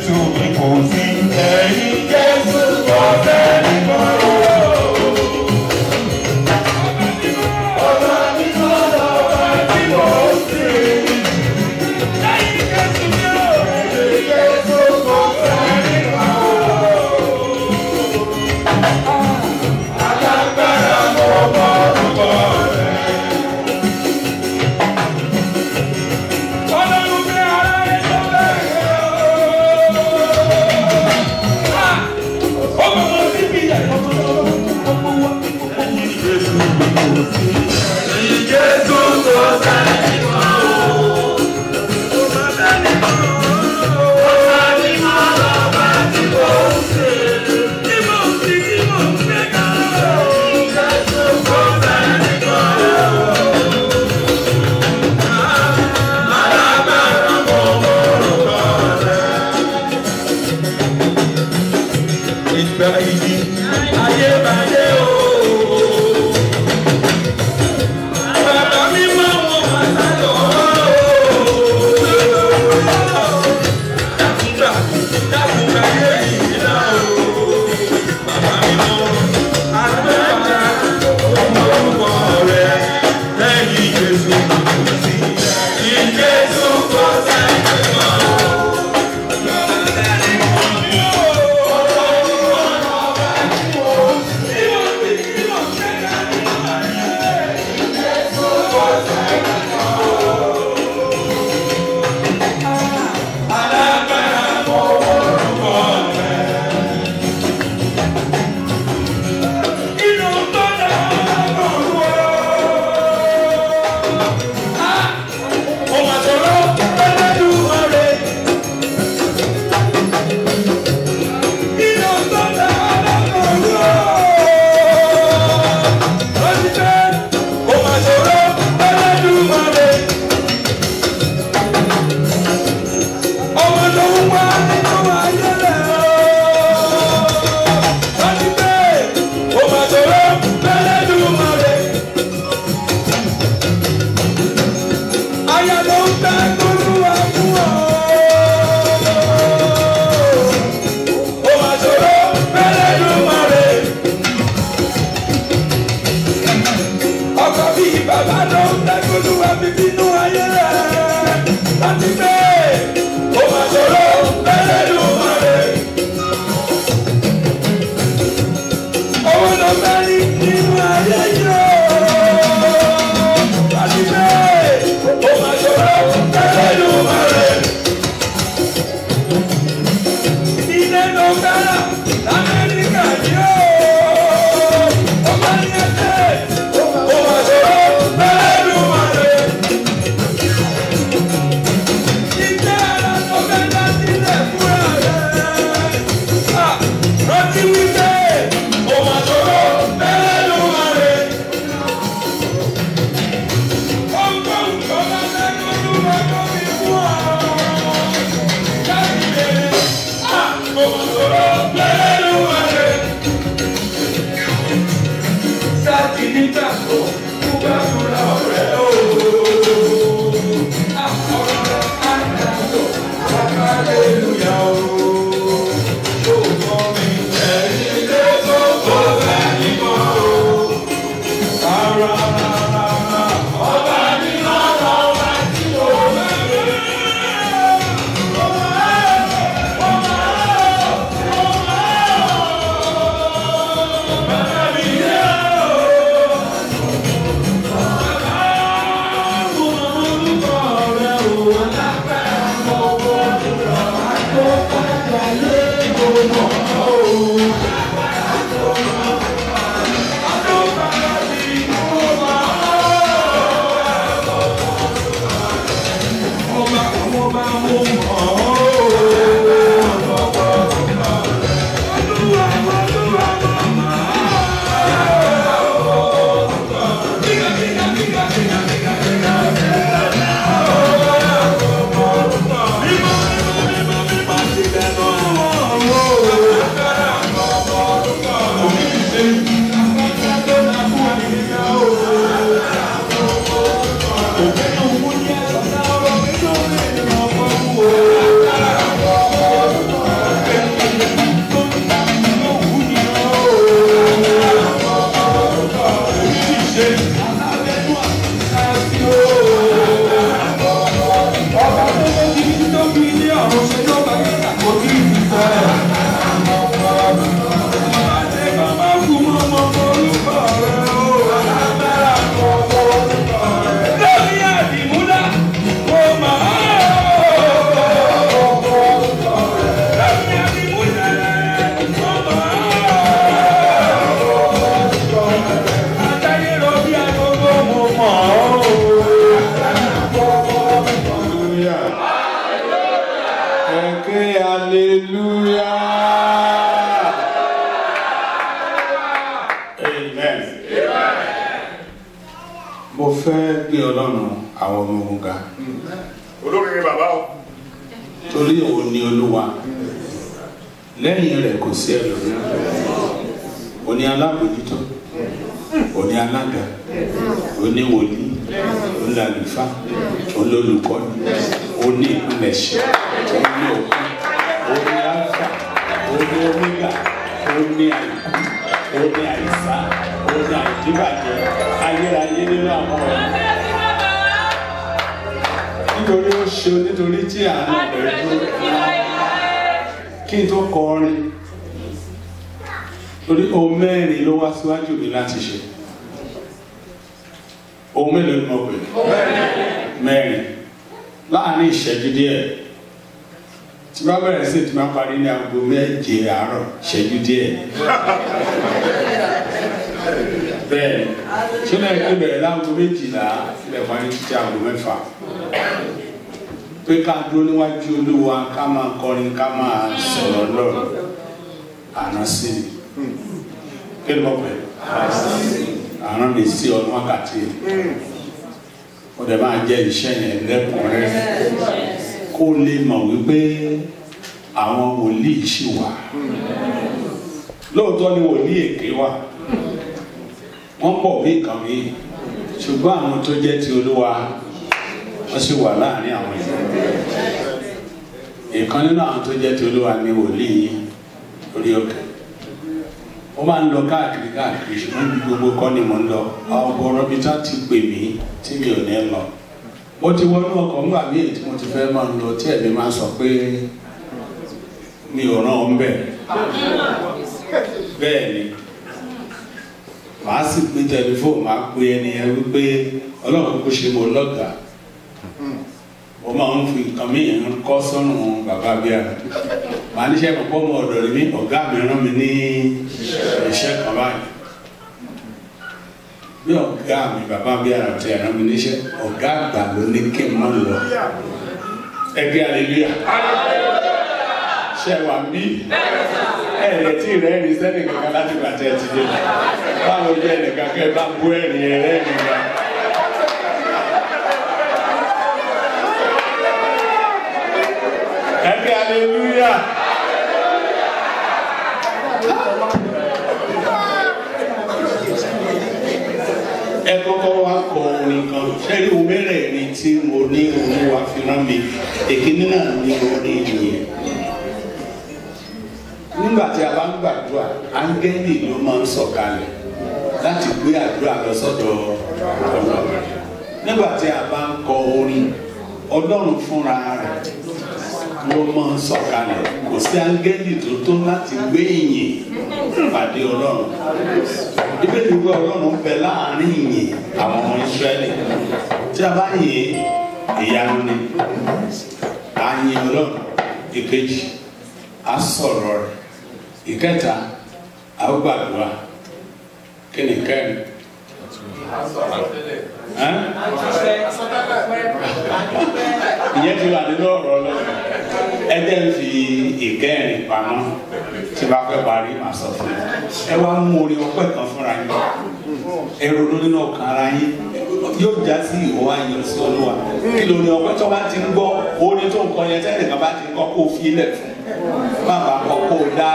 Jésù ni kò sí. Ẹ̀yin Jésù kò sẹ́ni kan o. Ọba mímọ́ lọ́ba tí mo sì. Ẹ̀yin Jésù ni o. Ẹ̀yin Jésù kò sẹ́ni kan o. Alágbára mo mọ orúkọ rẹ̀. Hallelujah. Amen. Mo fẹ́ gbé Ọlọ́run àwọn ọmọ ogun ga. Olórí ni bàbá o. Torí òun ni Olúwa. Lẹ́yìn rẹ̀ kò sí ẹlòmíràn. Òun ni alábòjútó. Òun ni alága. Òun ni wòlíì. Òun ni àlùfáà. Òun ni olùkọ́ni. Òun ni ìpilẹ̀ṣẹ̀. Òun ni òkun. Òun ni alfa. Òun ni omega. Òun ni àìkú. Òun ni àìsá. Òun ni àìdíbàjẹ́. Ayérayé nínú àwọn ọ̀rọ̀. Nítorí ó ṣe nítorí tí àánú rẹ̀ dúró. Kí n tó kọrin, torí ohun mẹ́rin ló wá síwájú mi láti ṣe. Ohun mélòó ni mo pè? Mẹ́rin. Láàárín ìṣẹ́jú díẹ̀. Tí bá bẹ̀rẹ̀ sí ti máa parí ní aago 7 àárọ̀, ìṣẹ́jú díẹ̀. Bẹ́ẹ̀ni, ṣé lẹ́yìn tó bẹ̀rẹ̀ láago 12 ilẹ̀ parí títí aago 6. Pé ká dúró níwájú Olúwa ká máa kọrin ká máa sọ̀rọ̀ lọ́rọ̀ àná sí i. Kí ni mo pè? Àná mi sí ọdún wákàtí. Ó dẹ̀ máa jẹ́ iṣẹ́ yẹn lẹ́kùnrẹ́rẹ́ kó lè mọ̀ wípé àwọn wòlíì ṣì wà. Lóòótọ́ ni wòlíì èké wà. Wọ́n pọ̀ bí nǹkan mi. Ṣùgbọ́n àwọn tó jẹ́ ti Olúwa wọ́n sì wà láàrin àwọn èèyàn. Ìkan nínú àwọn tó jẹ́ ti Olúwa ni wòlíì orí òkè. Ó máa ń lọ káàkiri ṣùgbọ́n bí gbogbo kọ́ ni mo ń lọ. Ọ̀pọ̀ rọ́bìtà ti pè mí tí mi ò ní lọ. Mo ti wọnú ọkọ̀ ńgbà míì tí mo ti fẹ́ máa ń lọ tí ẹ̀mí máa sọ pé mi ò rán ọ ń bẹ̀. Bẹ́ẹ̀ ni màá sì gbé tẹlifóònù máa pe ẹni yẹn wípé Ọlọ́run kò ṣe mo lọ́gàá. Ó máa ń fi nǹkan mìíràn kọ́ sọ́nù bàbá bíà. Màá níṣẹ́ pọ̀pọ̀ mọ́ ọ̀dọ̀ rẹ̀ mi ọ̀gá mi rán mi ní iṣẹ́ kan báyìí. Bí ọ̀gá mi bàbá bíà ti rán mi níṣẹ́ ọ̀gá àgbà ló ní kí n má lọ. Ẹgbẹ́ hallelujah. Ṣé wà mí? Ẹ̀rẹ̀ tí rẹ̀ ní sẹ́nì kankan láti gbàtẹ́ ti dé. Báwo jẹ́ ẹnìkan kẹ́ bá bú ẹ̀rìn ẹ̀rẹ́ nìkan. Ẹgbẹ́ hallelujah. Ẹ kọ́kọ́ wá kọ orin kan. Ṣẹ́rí ohun mẹ́rẹ̀ẹ̀rin tí mo ní Olúwa fi rán mi. Èkíní náà ní orin ìyẹn. Nígbà tí a bá ń gbàdúrà, áńgẹ́lì ló máa ń sọ̀kalẹ̀ láti gbé àdúrà lọ sọ́dọ̀ Ọlọ́run. Nígbà tí a bá ń kọ orin, Ọlọ́run fúnra rẹ̀ ló máa ń sọ̀kalẹ̀. Kò sí áńgẹ́lì tó tó láti gbé ìyìn pàdé Ọlọ́run. Bíbélì wí Ọlọ́run ń bẹ láàrin ìyìn àwọn ọmọ Ísírẹ́lì. Tí a bá yìn ìyanu ni, a yìn Ọlọ́run. Ìkejì, a sọ̀rọ̀ rẹ̀. Ìkẹta, a gbàdúrà. Kí ni kẹrin? Ìyẹn ti wà nínú ọ̀rọ̀ Ọlọ́run. Ẹ jẹ́ ń fi ìkẹrin pamọ́ tí bá fẹ́ parí màá sọ fún yín. Ẹ wá mú orin ọpẹ́ kan fúnra yín. Ẹ ronú nínú ọkàn ara yín. Yóò já sí ìwọ ayọ̀ sí Olúwa. Kí ló ní ọpẹ́ tó bá ti ń gbọ́ orin tó ń kọ yẹn tẹ́lẹ̀ kan bá ti ń kọ́ kó fi ilẹ̀ fún. Bàbá kọ́ kó dá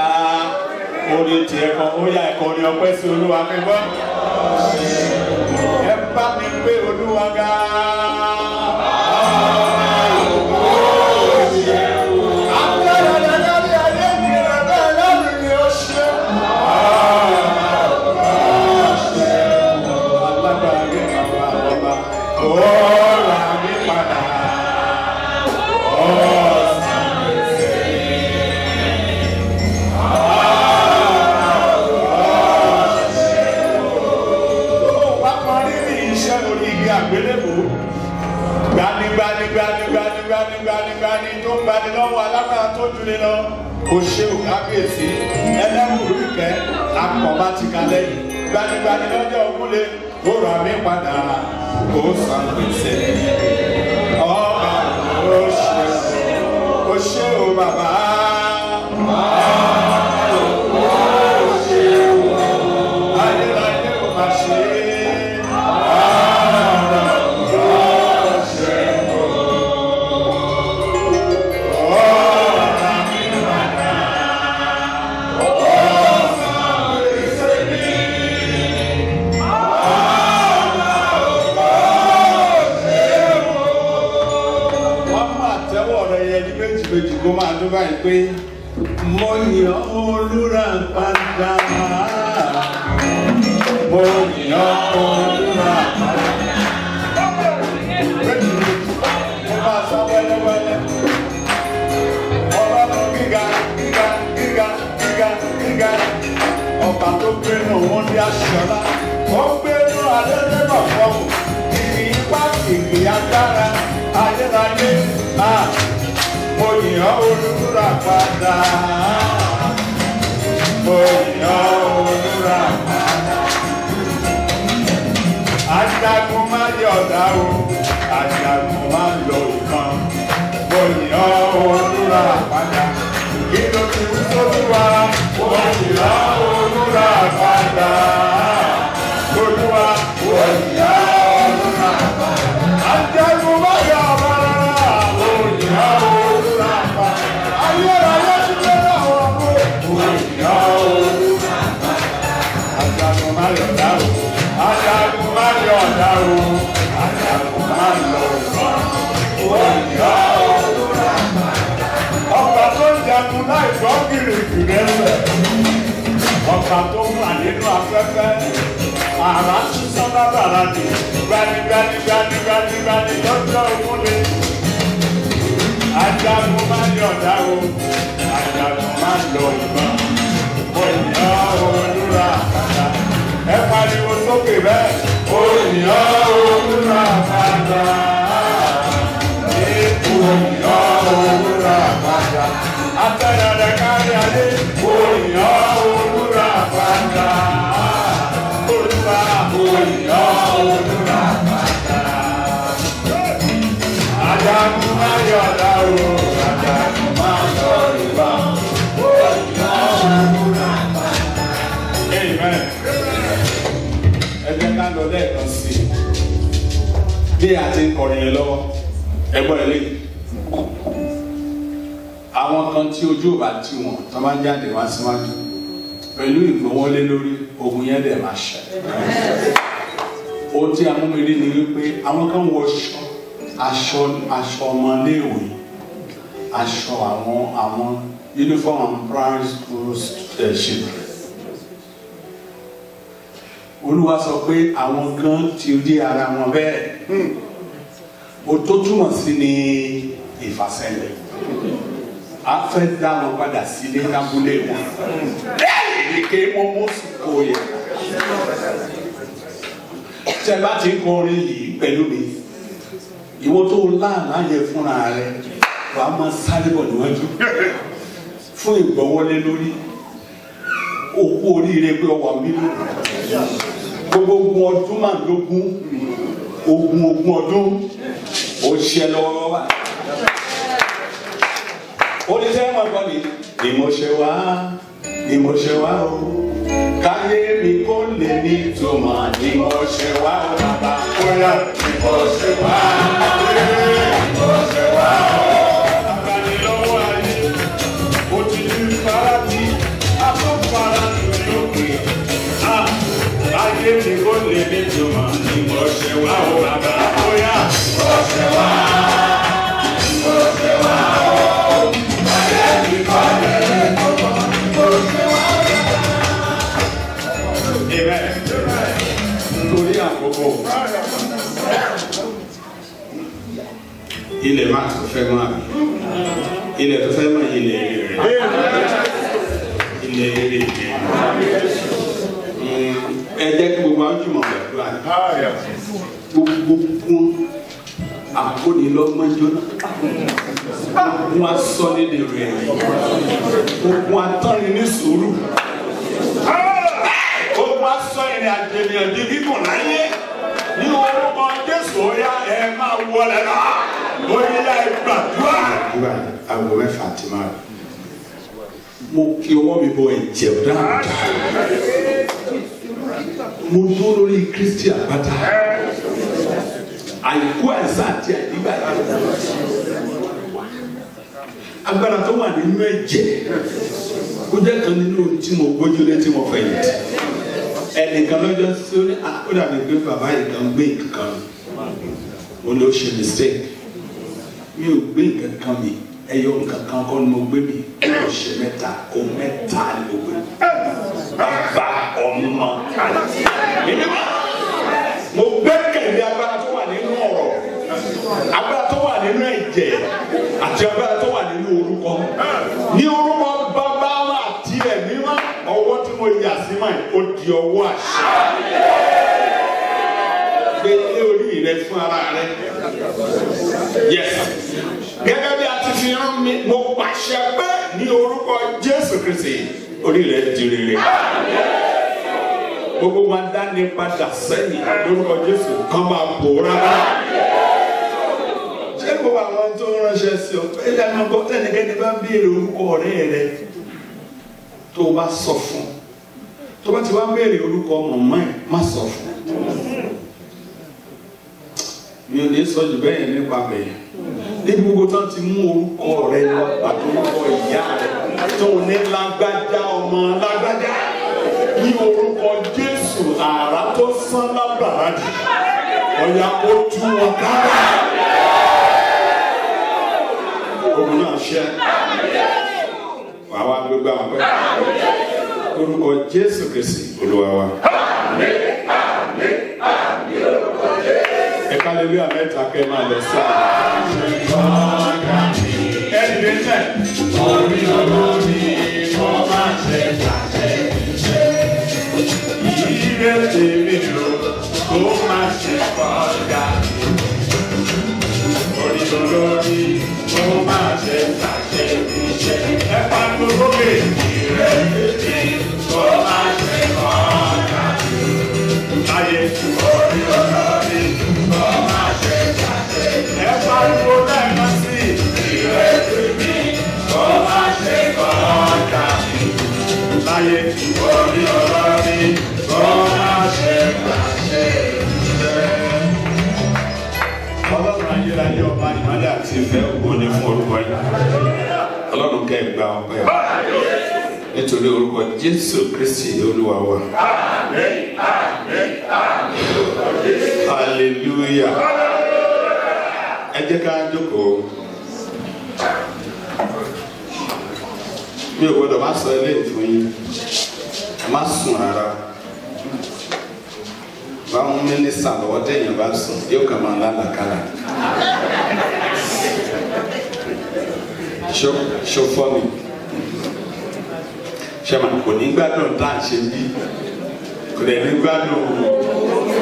orin tiẹ̀ kan ó yá ẹ̀kọ́ orin ọpẹ́ sí Olúwa mi gbọ́. Ẹ bá mi gbé Olúwa ga. Gbani tó ń gbani lọ́wọ́ alágbára tó dúró lọ. Kò ṣe òkábíyèsí ẹlẹ́mùrú ìkẹ́ akọ̀bá ti kalẹ̀ yìí. Gbanigbani lọ́jọ́ ògúnlé ó rà mí padà ó san gbèsè. Ọba ó ṣe o bàbá. báyìí pé mo yàn olùràpadà. Mo yàn olùràpadà. Mo máa sá wẹ́lẹ́wẹ́lẹ́. Ọlọ́run gíga gíga gíga gíga gíga. Ọba tó gbénu òun ní aṣọlá. Ó gbénu adẹ́lẹ́bọ̀ fọ́ọ̀mù. Ìgbì ipá ìgbì agbára. Ayérayé. Mo yàn olùràpadà. Mo yàn olùràpadà. Ajagun má yọ̀dá o, ajagun má lọ ìkan. Mo yàn olùràpadà. Kí ló ti wí sójú wa? Mo yàn olùràpadà. Olúwa, mo yàn olùràpadà. Ajagun má yọ̀dá o, mo yàn olùràpadà. Ayérayé ti lé àwọn ọmọ. Mo yàn olùràpadà. Ajagun má yọ̀dá o. Ajagun má yọ̀dá o, ajagun má lọ ìkan. Wọ́n yọ olùràpadà. Ọba tó ń jagun láì gbọ́ gìrìgìrì ẹsẹ̀. Ọba tó ń wà nínú afẹ́fẹ́. Àrà sísan lábàrá ni gbanigbanigbanigbanigbani lọ́jọ́ ìmúlé. Ajagun má yọ̀dá o, ajagun má lọ ìkan. Wọ́n yọ olùràpadà. Ẹ pariwo sókè bẹ́ẹ̀. Ó yàn olùràpadà. Ó yàn olùràpadà. Atẹ́yàdẹ kárí ayé. Ó yàn olùràpadà. Olúwa ó yàn olùràpadà. Ajagun má yọ̀dá o, ajagun má lọ ìbọn. Ó yàn olùràpadà. Amen. Ẹ jẹ́ ká lọ lẹ́ẹ̀kan sí i bí a ti ń kọrin yẹn lọ́wọ́ ẹgbọ́n ilé àwọn kan tí ojú ò bá tí wọn tó máa ń jáde wá síwájú pẹ̀lú ìgbówọ́lé lórí ogun yẹn dẹ̀ máa ṣẹ. Ohun tí a mú mi rí ni wípé àwọn kan wọ aṣọ ọmọléèwé aṣọ àwọn uniform and primary school children. Olúwa sọ pé àwọn kan ti rí ara wọn bẹ́ẹ̀. O tó túmọ̀ sí ni ìfàsẹ́yìn. A fẹ́ dá wọn padà sílé lábúlé wọn. Bẹ́ẹ̀ni ké wọ́n mú sùkò yẹn. Tẹ́ bá ti ń kọrin yìí pẹ̀lú mi, ìwọ tó láàlá yẹ fúnra rẹ, wà á máa sáré bọ̀ níwájú fún ìgbọ́wọ́lé lórí. Òkú oríire pé ọwọ́ mi ló gbogbo ogun ọdún máa lógún ogun ọdún ó ṣe lọ́wọ́ wá. Oníṣẹ́ wọn kọ́ ni mo ṣe wá o káyé mi kó lè ní ìtumọ̀ ni mo ṣe wá o bàbá kóyà ni mo ṣe wá o. Abanilọ́wọ́ ayé ó ti ní farati afọ́farati lókè. Ayé mi kó lè ní ìtumọ̀ ni mo ṣe wá o bàbá kóyà mo ṣe wá o. Ayé mi kó lè ní ìtumọ̀ ni mo ṣe wá o. Amen. Nítorí àkókò ilẹ̀ máa tó fẹ́ mọ́ àbí ilẹ̀ tó fẹ́ mọ́ ilẹ̀ rẹ̀ ilẹ̀ rẹ̀ ẹ jẹ́ kí gbogbo àwọn jùmọ̀ gbàdúrà gbogbo kún àkónilọ́gbọ́njọ́ gbogbo asọ́nídìí rẹ̀ gbogbo atọ́ni ní sùúrù. Sọ ìrìn àjò ènìyàn di gígùn láyé ní orúkọ Jésù óyá ẹ máa wọlé lọ óyá ẹ gbàdúrà. Àdúrà aago mẹ́fà ti máa rí. Mo kí ọwọ́ mi bọ ẹ̀jẹ̀ dáadáa. Mo dúró lórí Kristi àpáta. Àìkú àìsàn àti àdìgbà yìí. Agbára tó wà nínú ẹ̀jẹ̀ kó jẹ́ kan nínú tí mo gbójúlé tí mo fẹ̀yìntì. Ẹnìkan lọ́jọ́ sí ó ní ó dàbí pé bàbá yìí kan gbé nǹkan ó ló ṣe mistake mi ò gbé nǹkan kan mi ẹyọ nǹkan kan kọ́ ni mo gbé mi kò ṣe mẹ́ta o mẹ́ta ni mo gbé mi. Bàbá ọmọ mo gbẹ́kẹ̀lé agbára tó wà nínú ọ̀rọ̀, agbára tó wà nínú ẹ̀jẹ̀ àti agbára tó wà nínú orúkọ. Ní orúkọ Bàbá àti Ẹ̀mí Mímọ́, ọwọ́ tí mo yà sí mọ́ ẹ̀ ó di ọwọ́ àṣẹ. Gbé lé orí rẹ fún ara rẹ. Yes. Gẹ́gẹ́ bí a ti fi rán mi, mo pàṣẹ pé ní orúkọ Jésù Kristi orí rẹ di rere. Gbogbo wa dání padà sẹ́yìn lórúkọ Jésù kan máa pòórá. Ṣé gbogbo àwọn tó ránṣẹ́ sí ọ pé ìlànà ọgbọ́n tẹ́nikẹ́ni bá ń béèrè orúkọ ọ̀rẹ́ rẹ tó o bá sọ fún, tó bá ti wá béèrè orúkọ màmá ẹ̀ má sọ fún. Mi ò ní sọ jù bẹ́ẹ̀ nípa bẹ́ẹ̀. Ní gbogbo tán ti mú orúkọ rẹ lọ àti orúkọ ìyá rẹ tó ní lágbájá ọmọ lágbájá. Ní orúkọ Jésù àrà tó sán lábàrá jù ọ̀yà kó tú wọn kára. Òun náà ṣe wàá wá gbégbá wọn pẹ́. Orúkọ Jésù Kristi Olúwa wa. Ẹ̀ka lè rí àmẹ́ta kẹ́ máa lọ sí ẹ̀dùn ẹ̀sẹ̀. Orí olórí kọ́ máa ṣe pàṣẹ. Ìrè tèmi lò kó máa ṣe kọjá. Orí olórí kó máa ṣe pàṣẹ ìṣe. Ẹ pàtó lókè. Ìrè tèmi kó máa ṣe kọjá. Láyé orí olórí kó máa ṣe pàṣẹ. Ẹ pàtó lẹ́ẹ̀kan sí. Ìrè tèmi kó máa ṣe kọjá. Láyé orí olórí kó máa ṣe pàṣẹ. Ọlọ́run ayérayé ọba ìmọ́lẹ̀ àti ìfẹ́ ògo ni fún orúkọ yìí. Ọlọ́run kẹ́ gba ọpẹ́ wa nítorí orúkọ Jésù Kristi Olúwa wa. Hallelujah. Ẹ jẹ́ ká jókòó. Mi ò gbọ́dọ̀ má sọ eléyìí fún yín. Ẹ má sùn rárá. Báwọn mínísítà lọ́wọ́ téèyàn bá sùn yóò kàn máa lálàkàlà. Ṣó fọ́ mi. Ṣé màá kò ní gbádùn tá à ń ṣe bí? Kò dẹ̀ ní gbádùn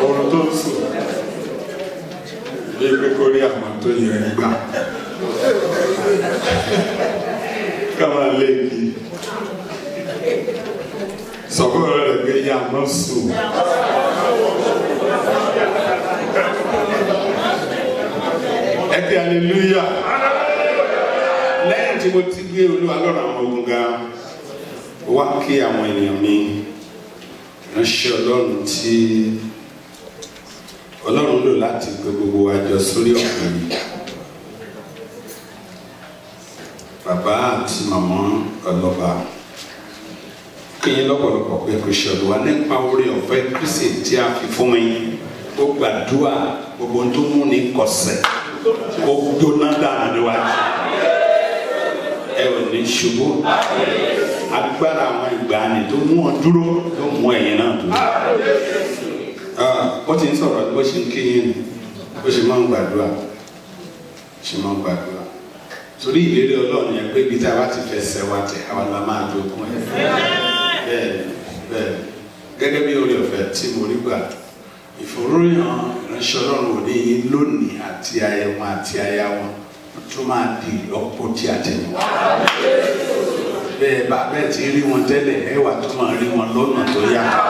oorun tó ń sùn. Bí pé kó rí àwọn tó yẹ ẹ gbà. Ká máa lé kí. Sọ̀kọ́ rẹ̀ gbé yá mọ́ sùn. Ẹ kí hallelujah. Lẹ́yìn tí mo ti gbé Olúwa lọ́rọ̀ àwọn ogun ga, wá kí àwọn ènìyàn mi ránṣẹ́ Ọlọ́run tí Ọlọ́run lò láti gbé gbogbo wa jọ sórí ọ̀pọ̀ yìí. Bàbá àti màmá ọlọ́ba kí yín lọ́pọ̀lọpọ̀ pé kò ṣe Olúwa nípa oore ọ̀fẹ́ Kristi tí a fi fún mi. Ó gbàdúrà gbogbo tó mú ní kọsẹ̀ ó jóná dànù níwájú. Ẹ ò ní ṣubú. Agbára àwọn ìgbàanì tó mú ọ dúró ló mú ẹ̀yin náà dúró. Ó ti ń sọ̀rọ̀ bó ṣe ń kí yín bó ṣe máa ń gbàdúrà. Torí ìlérí Ọlọ́run yẹn pé ibi tí a bá ti fẹsẹ̀ wa tẹ̀ àwa la máa jogún ẹ̀. Bẹ́ẹ̀ gẹ́gẹ́ bí oore ọ̀fẹ́ tí mo rí gbà, ìfòròyìn ìránṣẹ́ Ọlọ́run ò ní yín lónìí àti aya wọn àti aya wọn tó máa di ìlọ́po tí a tẹ̀lé wá. Bẹ́ẹ̀ ti rí wọn tẹ́lẹ̀ ẹ wà tó máa rí wọn lọ́nà tó yàtọ̀.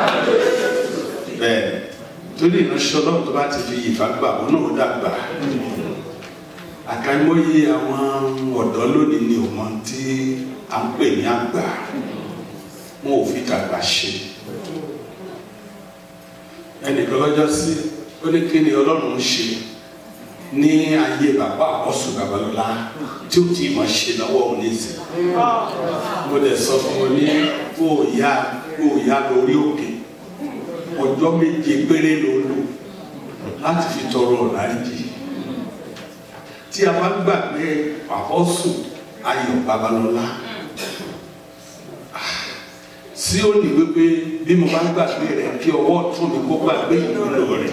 Bẹ́ẹ̀ torí ìránṣẹ́ Ọlọ́run tó bá ti fi ìfagbà wọn náà dàgbà. Àkàìmọye àwọn ọ̀dọ́ lónìí ni òun tí a ń pè ní àgbà. Wọn ò fi tàgbà ṣe. Ẹnìkan lọ́jọ́ sí ó ní kí ni Ọlọ́run ń ṣe ní ayé bàbá àkọ́sù Babalọ́lá tí ó ti mọ̀ ṣe lọ́wọ́ òun nísìn. Mo dẹ̀ sọ fún wọn ní kó ìyá lórí òkè ọjọ́ méje péré ló lò láti fi tọrọ ọ̀làríjì. Tí a bá gbàgbé àkọ́sù Ayọ̀ Babalọ́lá sí ó ní wípé bí mo bá gbàgbé rẹ̀ kí ọwọ́ tún mi kó gbàgbé ìlú rẹ̀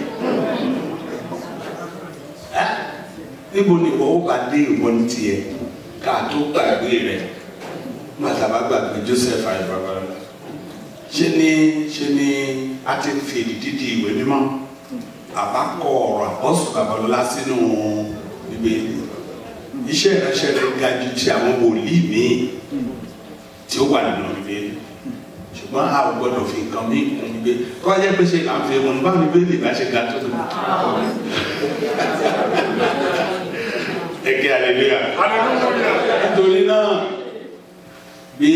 níbo ni ìwọ ó bá dé ìwọ ní tiẹ̀ ká tó gbàgbé rẹ̀ màtá bá gbàgbé Joseph Ayọ̀ Babalọ́lá ṣe ni a ti fi ìdídì ìwé mímọ́ àbákọ ọ̀rọ̀ àpọ́sù Babalọ́lá sínú Bíbélì iṣẹ́ ìránṣẹ́ rẹ̀ ga jù ti àwọn wòlíì míì tí ó wà nínú Bíbélì ṣùgbọ́n a ò gbọ́dọ̀ fi nǹkan mí kún Bíbélì tó wá jẹ́ pé ṣe à ń fi wọn bá Bíbélì bá ṣe ga tó tó. Ẹ kí hallelujah. Nítorí náà bí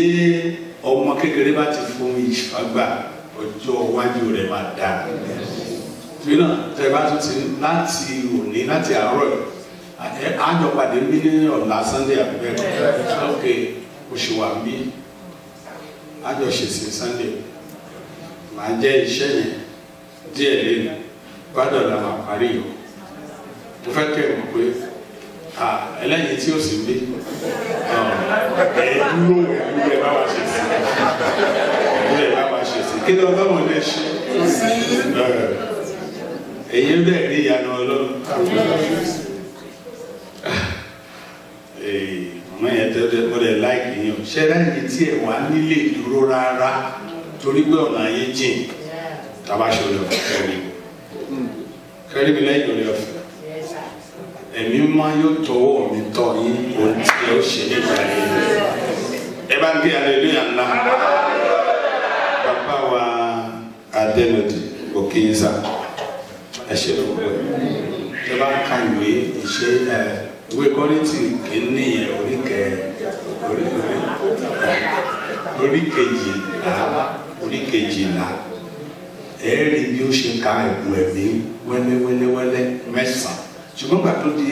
ọmọ kékeré bá ti fún ìfàgbà ọjọ́ iwájú rẹ̀ máa dáa. Nítorí náà tẹ́ bá tún ti láti òní láti àárọ̀ àjọpàdé bí ní ọ̀la Sunday àbúrẹ́ ok oṣù wa bí àjọṣèṣe Sunday máa jẹ́ iṣẹ́ yẹn díẹ̀ lẹ́nu gbádùn la máa parí yọ mo fẹ́ kẹ́ mọ̀ pé ẹlẹ́yin tí ó sì ń bí dúró ẹ̀ bá wa ṣe sí ẹ̀ bá wa ṣe sí kí ni ọlọ́run lè ṣe èyí ń bẹ̀rẹ̀ ní ìyanu ọlọ́run. Mọ yẹn tẹ mo lè láìkì yín o ṣe láyé tí ẹ wà nílé dúró rárá torí pé ọ̀nà ayé jìn tàbá ṣọlẹ̀ ọ̀fẹ́ kẹ́rí mi lẹ́yìn òde ọ̀fẹ́ ẹ̀mí máa yóò tọwọ́ mi tọ́ yín ohun tí ẹ ó ṣe nígbà yẹn ẹ bá ń gbé hallelujah ńlá bàbá wa Adélòdì Òkèyísà ẹ ṣe gbogbo ẹ bá ka ìwé ìṣe ìwé Kọ́ríńtì kìíní yẹn orí kejìlá ẹ̀ẹ́rì bí ó ṣe ka ẹ̀bùn ẹ̀mí wẹ́lẹ́wẹ́lẹ́wẹ́lẹ́ mẹ́sàn-án ṣùgbọ́n gbà tó di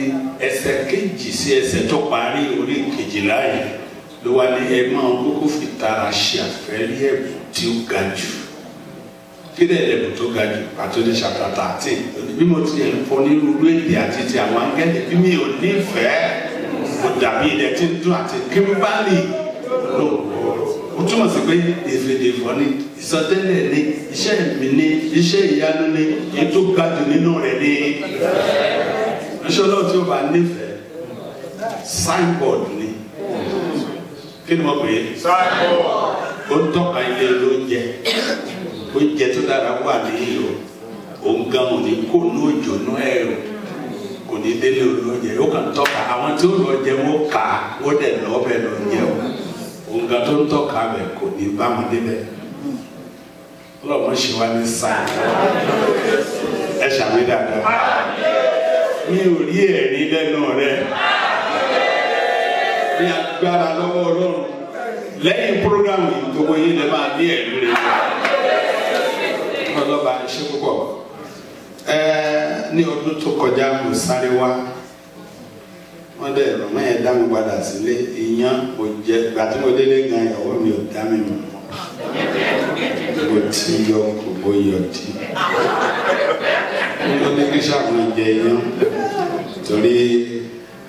ẹsẹ̀ kejì sí ẹsẹ̀ tó parí orí kejìlá yìí ló wá ní ẹ máa kókó fi tara ṣe àfẹ́rí ẹ̀bùn tí ó ga jù kí lè ẹ̀bùn tó ga jù àtúndì ṣàtàtà àti bí mo ti ẹ̀ ń fọ nírúurú èdè àti ti àwọn angẹ́lẹ̀ bí mi ò nífẹ̀ẹ́ kò dàbí ilẹ̀ tí ń dún àti kíńbálì lò ó túmọ̀ sí pé èfèdèfọ́ ni ìsọtẹ́lẹ̀ ni iṣẹ́ mi ni iṣẹ́ ìyanu ni ètò ga jù nínú rẹ̀ ni iṣẹ́ ọlọ́run tí ó bá nífẹ̀ẹ́ signboard ni kí ni mo pè é ó ń tọ́ka ilé lóúnjẹ oúnjẹ tó dára wà ní ìlú òun gan ò ní kó ní òjò ní ẹ̀rù kò ní délé olóúnjẹ ó kàn tọ́ka àwọn tí ó lọ jẹ wọ́n kà á wọ́n dẹ̀ lọ́ọ́ bẹ̀ lọ jẹ o òun gan tó ń tọ́ka bẹ̀ kò ní bá wọn débẹ̀ ọlọ́mọ ṣe wá ní sáà ẹ ṣàmì dáadáa mi ò rí ẹ̀rí lẹ́nu rẹ̀ ní agbára lọ́wọ́ ọlọ́run lẹ́yìn programu yìí gbogbo yín lè máa ní ẹ̀rí rẹ̀ ọlọ́ba ṣe púpọ̀ ní ọdún tó kọjá mo sáré wá wọ́n dẹ̀ ọmọ yẹn dá mi padà sílé ìyàn mo jẹ ìgbà tí mo délé gan ìyàwó mi ò dá mi mọ̀ mo ti yọ gbogbo yọ tí mo ní kí sàmúlò jẹ iyán torí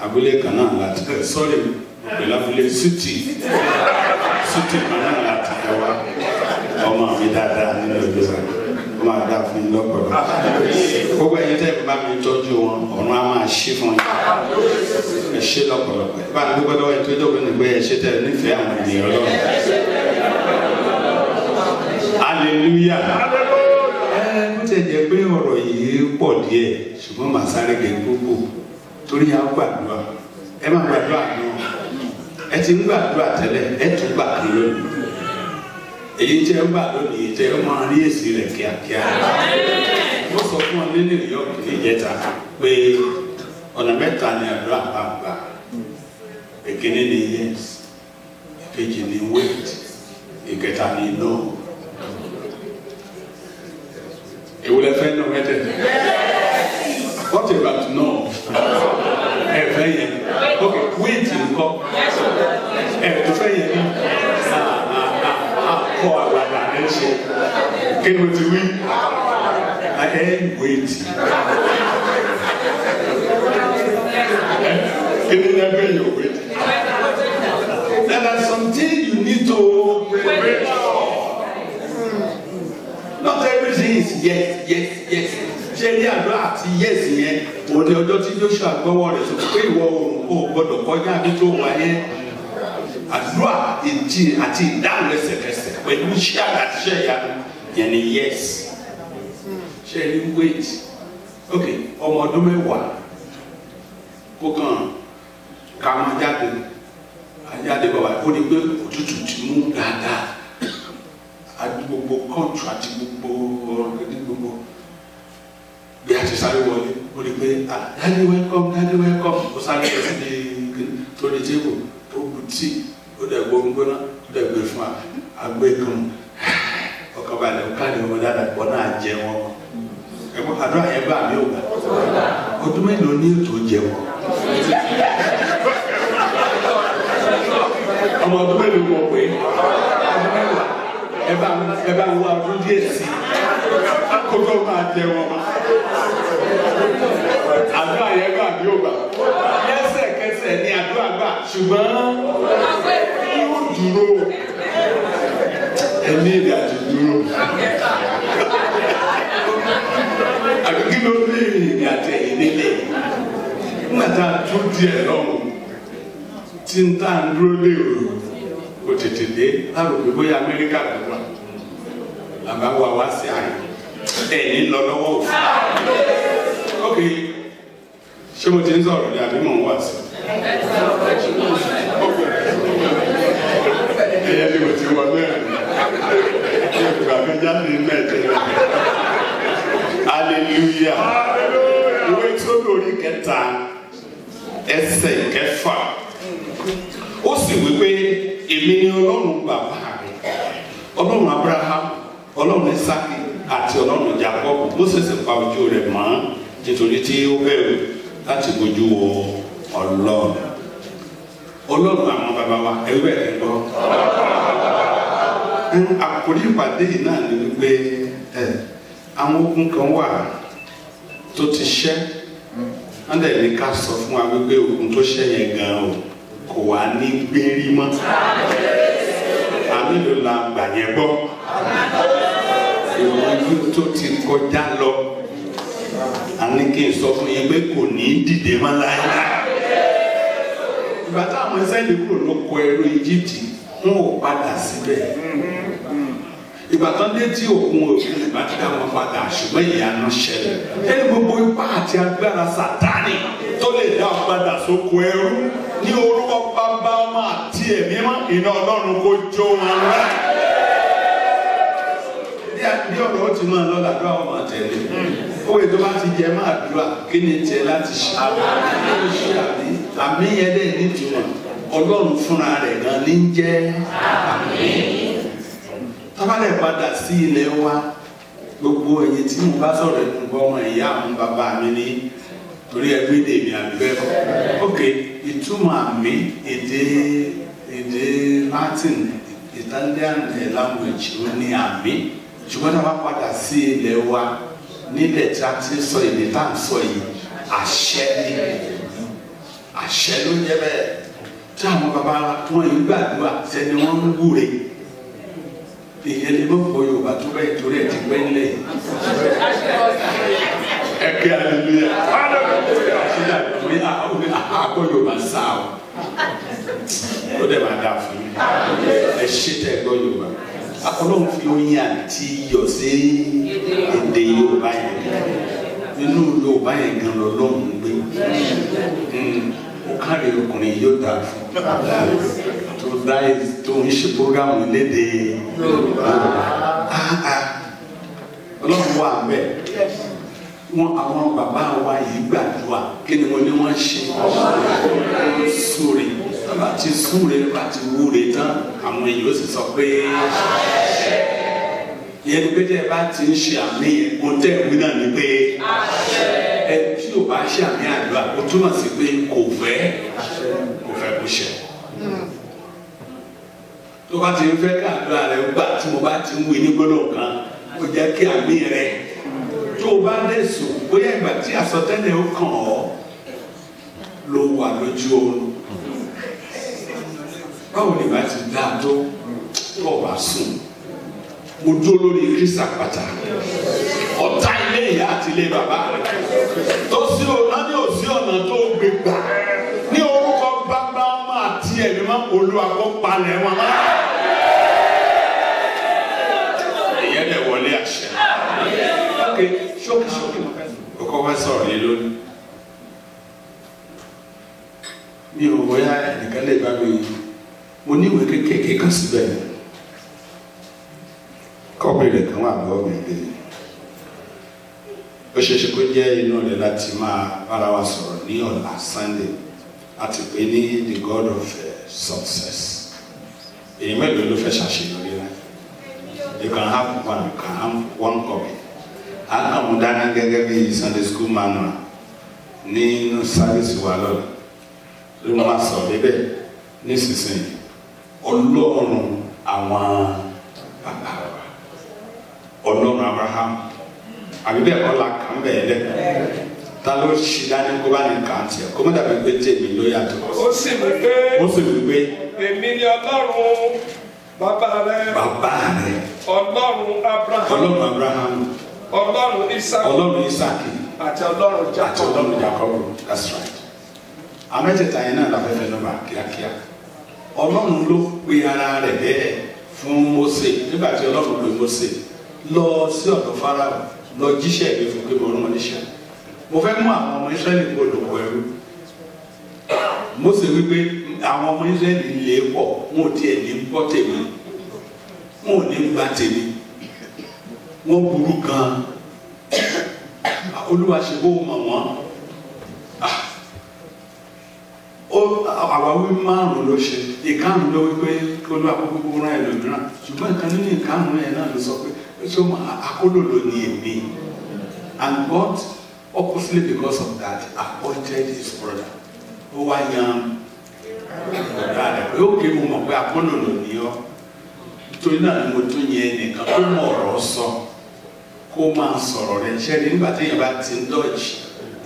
abúlé kan náà láti sọ́ọ̀rì pẹ̀lú abúlé sútì kan náà láti ẹ̀ wá ọmọ mi dáadáa nínú ìlú rẹ̀ ó máa dá fún yín lọ́pọ̀lọpọ̀ gbogbo ẹ̀yin tẹ́ bá mi tọ́jú wọn ọ̀run á máa ṣí fún yín ẹ ṣé lọ́pọ̀lọpọ̀ bá a dúpẹ́ lọ́wọ́ ẹ̀ tó dọ̀gbẹ́ nígbẹ́ ẹ ṣé tẹ́ nífẹ̀ẹ́ àwọn ènìyàn lọ́wọ́ hallelujah bó tẹ̀ jẹ́ pé ọ̀rọ̀ yìí pọ̀ díẹ̀ ṣùgbọ́n màá sáré gẹ̀ gbogbo torí a gbàdúrà ẹ má gbàdúrà náà ẹ ti ń gbàdúrà tẹ́lẹ̀ ẹ tún gbà kan lónìí èyí tẹ́ ń gbà lónìí tẹ́ ẹ máa rí èsì rẹ̀ kíákíá wọ́n sọ fún ọ nínú ìyọ́kù níjẹta pé ọ̀nà mẹ́ta ni àdúrà bá gbà èkíní ni yes èkejì ni wait ìkẹta ni no ìwúlẹ̀ fẹ́ náà mẹ́tẹ̀ẹ̀tẹ̀ what about no ẹ fẹ́ yẹn ok wait nǹkan ẹ tó fẹ́ yẹn ní kọ́ àgbàgbà ẹ ṣe kí ni mo ti wí ẹ wait kí ni ẹ bẹ yóò wait There are some things you need to pray for. Not everything is yes, yes, yes. Ṣé ní àdúrà àti yes yẹn? Òní ọjọ́ tí Joshua gbọ́wọ́ rẹ̀ sọ pé ìwọ oòrùn kò gbọdọ̀ kọjá bí tó wà yẹn. Àdúrà àti ìdáhùn lẹ́sẹ̀kẹsẹ̀ pẹ̀lú iṣẹ́ àti iṣẹ́ ìyanu yẹn ni yes. Ṣé ní wait? Ok, ọmọ ọdún mẹ́wàá kó kàn ká máa jáde bàbá ó ní pé òtútù ti mú dáadáa. Àti gbogbo kọ́ńtù àti gbogbo bí a ti sáré wọlé ó rí pé daddy welcome ó sáré lọ sí torí tébù ó bu tíì ó dẹ̀ gbóngbóná ó dẹ̀ gbé fún agbẹ́gun ọkọ̀ balẹ̀ ó káàdì ọmọ dáadáa pọ̀ náà jẹ wọn ẹ̀kọ́ àdúrà yẹn bá mi ò gbà ọdún mélòó ní ètò jẹ wọn ọmọ ọdún mélòó mọ̀ pé ọdún mẹ́wàá ẹ bá wá ọdún díẹ̀ sí kókó máa jẹ wọn àdúrà yẹn gbà bí ó gbà lẹ́sẹ̀kẹsẹ̀ ni àdúrà gbà ṣùgbọ́n yóò dúró ẹni ìdí àti dúró àbíkí ló ní ìdí àti ẹ̀yìn nílé nígbà tá a tún díẹ̀ lọ́rùn tí ń tà ń dúró lérò kò tètè dé lárògbé bóyá Amẹ́ríkà ló wà làbá wa wá sí àyè ẹ̀yìn lọ lọ́wọ́ òfin. Ok, ṣé mo ti ń sọ̀rọ̀ ní àbí mò ń wá sí? Ẹyẹ ni mo ti wọ mẹ́rin. Ìgbà mi jáde mẹ́tẹ̀ẹ̀. Hallelujah. Ìwé tó lórí kẹta ẹsẹ̀ kẹfà. Ó sì wí pé èmi ni Ọlọ́run bàbá mi, Ọlọ́run Abraham, Ọlọ́run Isaki àti Ọlọ́run Jacob. Mósè pa ojú rẹ̀ mọ́ nítorí tí ó bẹ̀rù láti bójú wo Ọlọ́run. Ọlọ́run àwọn bàbá wa ẹgbẹ́ ẹ̀ gbọ́. Àkòrí ìpàdé yìí náà ni wípé àwọn ogun kan wà tó ti ṣẹ́ wọ́n dẹ̀ ní ká sọ fún wa wípé ogun tó ṣẹ́ yẹn gan-an o kò wá ní gbérí mọ́. Àmì ló la gbà yẹn gbọ́. Ìwọ̀n tó ti kọjá lọ àní kí n sọ fún yín pé kò ní dìde mọ́ láyé. Ìgbà táwọn Ísírẹ́lì kúrò lóko ẹrú Íjíbítì wọn ò padà síbẹ̀. Ìgbà tán dé tí òkun ìgbà tí àwọn padà ṣùgbọ́n ìyanu ṣẹlẹ̀. Ẹni gbogbo ipá àti agbára Sátánì tó lè dá ọ padà sóko ẹrú ní orúkọ Bàbá Ọmọ àti Ẹ̀mí Mímọ́ iná Ọlọ́run kó jó wọn rẹ́. Bí ọ̀rọ̀ ó ti máa lọ làdúrà ọmọ àtẹ̀lé. Owó ètò bá ti jẹ máa dúrà kí ni tiẹ̀ láti ṣe. Àmì yẹn dẹ̀ nítumọ̀ Ọlọ́run fúnra rẹ̀ gan ní jẹ́ àmì. Tábàlẹ̀ padà sí ilẹ̀ wa gbogbo ẹ̀yẹ tí mo bá sọ̀rọ̀ ẹ̀kún bọ́ ọmọ ìyá àwọn bàbá mi ní torí ẹgbẹ́ èdè àbí bẹ́ẹ̀ kọ́. Ok, ìtumọ̀ àmì èdè Latin Italian language ó ní àmì ṣùgbọ́n tá a bá padà sí ilẹ̀ wa nílẹ̀ tí a ti sọ èdè tá à ń sọ yìí àṣẹ ni àṣẹ ló jẹ́ bẹ́ẹ̀ tí àwọn bàbá wọn yìí gbàdúrà sẹ́ni wọ́n ń wúre ìyẹn lè mọ̀ pọ̀ Yorùbá tó bẹ́ẹ̀ torí ẹ̀ ti pẹ́ nílẹ̀ yìí. Ẹ̀kẹ́ hallelujah àkọ́ Yorùbá sá o ó dẹ̀ máa dà fún mi ẹ ṣe tẹ́ gbọ́ Yorùbá Ọlọ́run fi oyin àti iyọ̀ sí èdè Yorùbá yẹn nínú Yorùbá yẹn gan lọ́lọ́run gbé ó kárí ọkùnrin yóò dà fún tó ń ṣe programu lédè Yorùbá Ọlọ́run wà bẹ́ẹ̀ wọn àwọn bàbá wa yìí gbàdúrà kí ni wọ́n ní wọ́n ṣe súre láti súre láti wúre tán àwọn èèyàn ó sì sọ pé ìyẹn ni pé tẹ́ ẹ bá ti ń ṣe àmì yẹn kó tẹ́ ìwé náà ni pé ẹ tí ò bá ṣe àmì àdúrà ó túmọ̀ sí pé kò fẹ́ kó ṣe tó bá ti ń fẹ́ ká àdúrà rẹ gbà tí mo bá ti ń wí ní gbọ́dọ̀ kan ó jẹ́ kí àmì rẹ tó o bá dẹ̀sùn bóyá ìgbà tí àsọtẹ́lẹ̀ ó kàn ọ́ ló wà lójú oorun báwo ni ìbá ti dáa tó tó ọba sùn mo dúró lórí Kristi àpáta ọ̀tá ilé ìyá àti ilé bàbá tó sí ọ̀nà ní òsí ọ̀nà tó gbé gbà ní orúkọ bàbá ọmọ àti ẹ̀mí máa Olúwa kó palẹ̀ wọn mọ́. ìyẹn lè wọlé àṣẹ. ok ṣókí o kọ́ wá sọ̀rọ̀ yìí lónìí. mi ò bóyá ẹnìkan lè bá mi mo ní ìwé kékeré kan síbẹ̀ kọ́pì rẹ̀ kan wà lọ́wọ́ mi lé ó ṣe é ṣe kó jẹ́ inú rẹ̀ láti máa bára wa sọ̀rọ̀ ní ọ̀la Sunday láti pè ní the God of success. èyí mélòó ló fẹ́ ṣàṣeyọrí rẹ̀? you can have one copy. a kàn mú dáná gẹ́gẹ́ bí Sunday school manual nínú sáfíìsì wa lọ́la ló máa sọ níbẹ̀ nísinsìnyí Ọlọ́run àwọn bàbá wa Ọlọ́run Abraham àbí bẹ́ẹ̀ kọ́ la kàn bẹ́ẹ̀ lẹ́kọ̀ọ́ ta ló ṣì dání kó bá ní kàn tiẹ̀ kó má dàbí pé tèmi ló yàtọ̀. ó sì wí pé èmi ni Ọlọ́run bàbá rẹ Ọlọ́run Abraham Ọlọ́run Isaki àti Ọlọ́run Jacob. That's right. amẹ́tẹ̀ẹ̀ta yẹn náà la fẹ́ fẹ́ lọ́ba kíákíá. Ọlọ́run ló pe ara rẹ̀ bẹ́ẹ̀ fún Mósè nígbà tí Ọlọ́run pe Mósè lọ sí ọ̀dọ̀ Fáráò lọ jíṣẹ́ ìwé fún pé mo rán wọn níṣẹ́. mo fẹ́ mú àwọn ọmọ Ísírẹ́lì kó lóko ẹrú. Mósè wípé àwọn ọmọ Ísírẹ́lì lè pọ̀ wọn ò tiẹ̀ ní gbọ́ tèmi wọn ò ní gbà tèmi wọn burú gan Olúwa ṣe bó mọ̀ wọ́n. àwáwí márùn ló ṣe ìkànnì ló wípé Olúwa gbogbo rán ẹlòmíràn ṣùgbọ́n ìkan nínú ìkànnì yẹn náà ló sọ pé ṣé akólòlò ni èmi and God oppositely because of that appointed his brother ó wá yan ọ̀dà rẹ̀ pé ó ké mo mọ̀ pé akólòlò ni ọ́ nítorí náà ni mo tún yẹ nìkan tó mọ̀ ọ̀rọ̀ sọ kó máa sọ̀rọ̀ rẹ̀ ṣẹ́ ni nígbà téèyàn bá ti ń dọ̀jì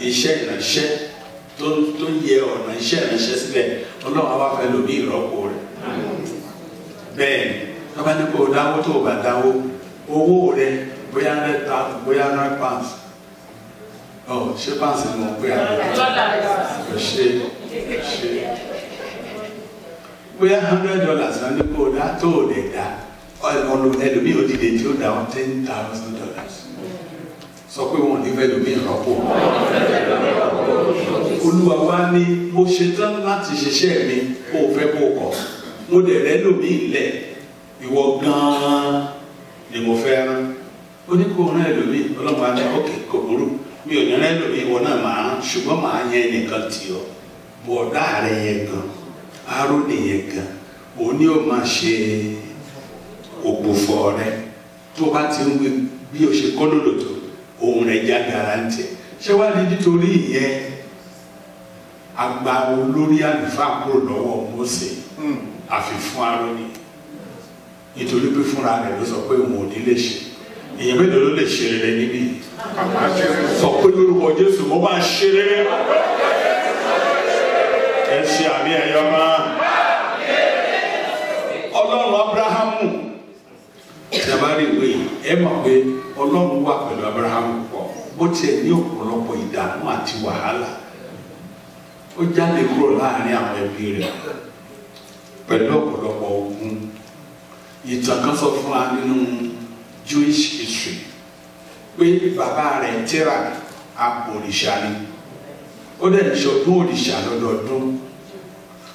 iṣẹ́ ìránṣẹ́ tó yẹ ọ̀nà iṣẹ́ ìránṣẹ́ sílẹ̀ Ọlọ́run á wá fẹ́ lómi ìrọ́pò rẹ̀. bẹ́ẹ̀ ni wọ́n bá ní kó o dáwó tó o bá dáwó owó rẹ̀ bóyá £100 ṣé pounds ni mo pè á ṣe bóyá $100 náà ní kó o dá tó o lè dá ẹlòmíì ó dìde tí ó dá $10,000 sọ pé wọn ò ní fẹ́ lómi ìrọ́pò. Olúwa wá ní mo ṣetán láti ṣiṣẹ́ mi kó o fẹ́ kó o kọ̀ mo dẹ̀ rẹ́ lómi ilẹ̀ ìwọ gan-an ni mo fẹ́ rán ó ní kó o rán ẹlòmí Ọlọ́run á ní òkè kò burú mi ò ní rán ẹlòmí ìwọ náà máa rán ṣùgbọ́n màá yẹn nìkan tì ọ́ bọ̀dá rẹ yẹn gan Árónì yẹn gan òun ni ó máa ṣe ògbófọ̀ rẹ tó bá ti ń wí bí o ṣe kọ́ lòlòtò ohun rẹ̀ já garanti ṣé wàá ní nítorí ìyẹn agba olórí àlùfáà kúrò lọ́wọ́ Mósè àfi fún Árónì nítorí pé fúnra rẹ̀ ló sọ pé òun ò ní lè ṣe èèyàn mélòó ló lè ṣe rere níbí sọ pé lórúkọ Jésù mo máa ṣe rere ẹ ṣe àmì ẹ̀yọ́ máa Ọlọ́run Ábúráhámù tí a bá rí ìwé yìí ẹ mọ̀ pé Ọlọ́run wà pẹ̀lú Ábúráhámù pọ̀ bó tiẹ̀ ní ọ̀pọ̀lọpọ̀ ìdààmú àti wàhálà ó jáde kúrò láàrin àwọn ẹbí rẹ̀ pẹ̀lú ọ̀pọ̀lọpọ̀ ogun ìtàn kan sọ fún wa nínú Jewish history pé bàbá rẹ̀ Térà abọ̀rìṣà ni ó dẹ̀ ń ṣọdún òrìṣà lọ́dọọdún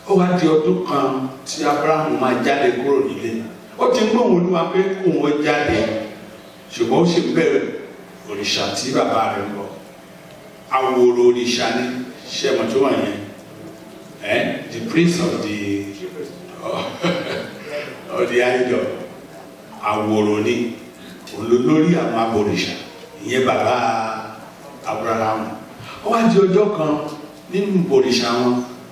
ó wá di ọdún kan tí Ábúráhámù máa jáde kúrò nílé ó ti ń gbóhùn Olúwa pé kóun ó jáde ṣùgbọ́n ó sì bẹ̀rẹ̀ òrìṣà tí bàbá rẹ̀ ń bọ̀ àwòrò òrìṣà ni ṣẹ́mọ̀ tó wà yẹn the prince of the idol àwòrò ni olólórí àwọn abòrìṣà ìyẹn bàbá Ábúráhámù ó wá di ọjọ́ kan nínú òrìṣà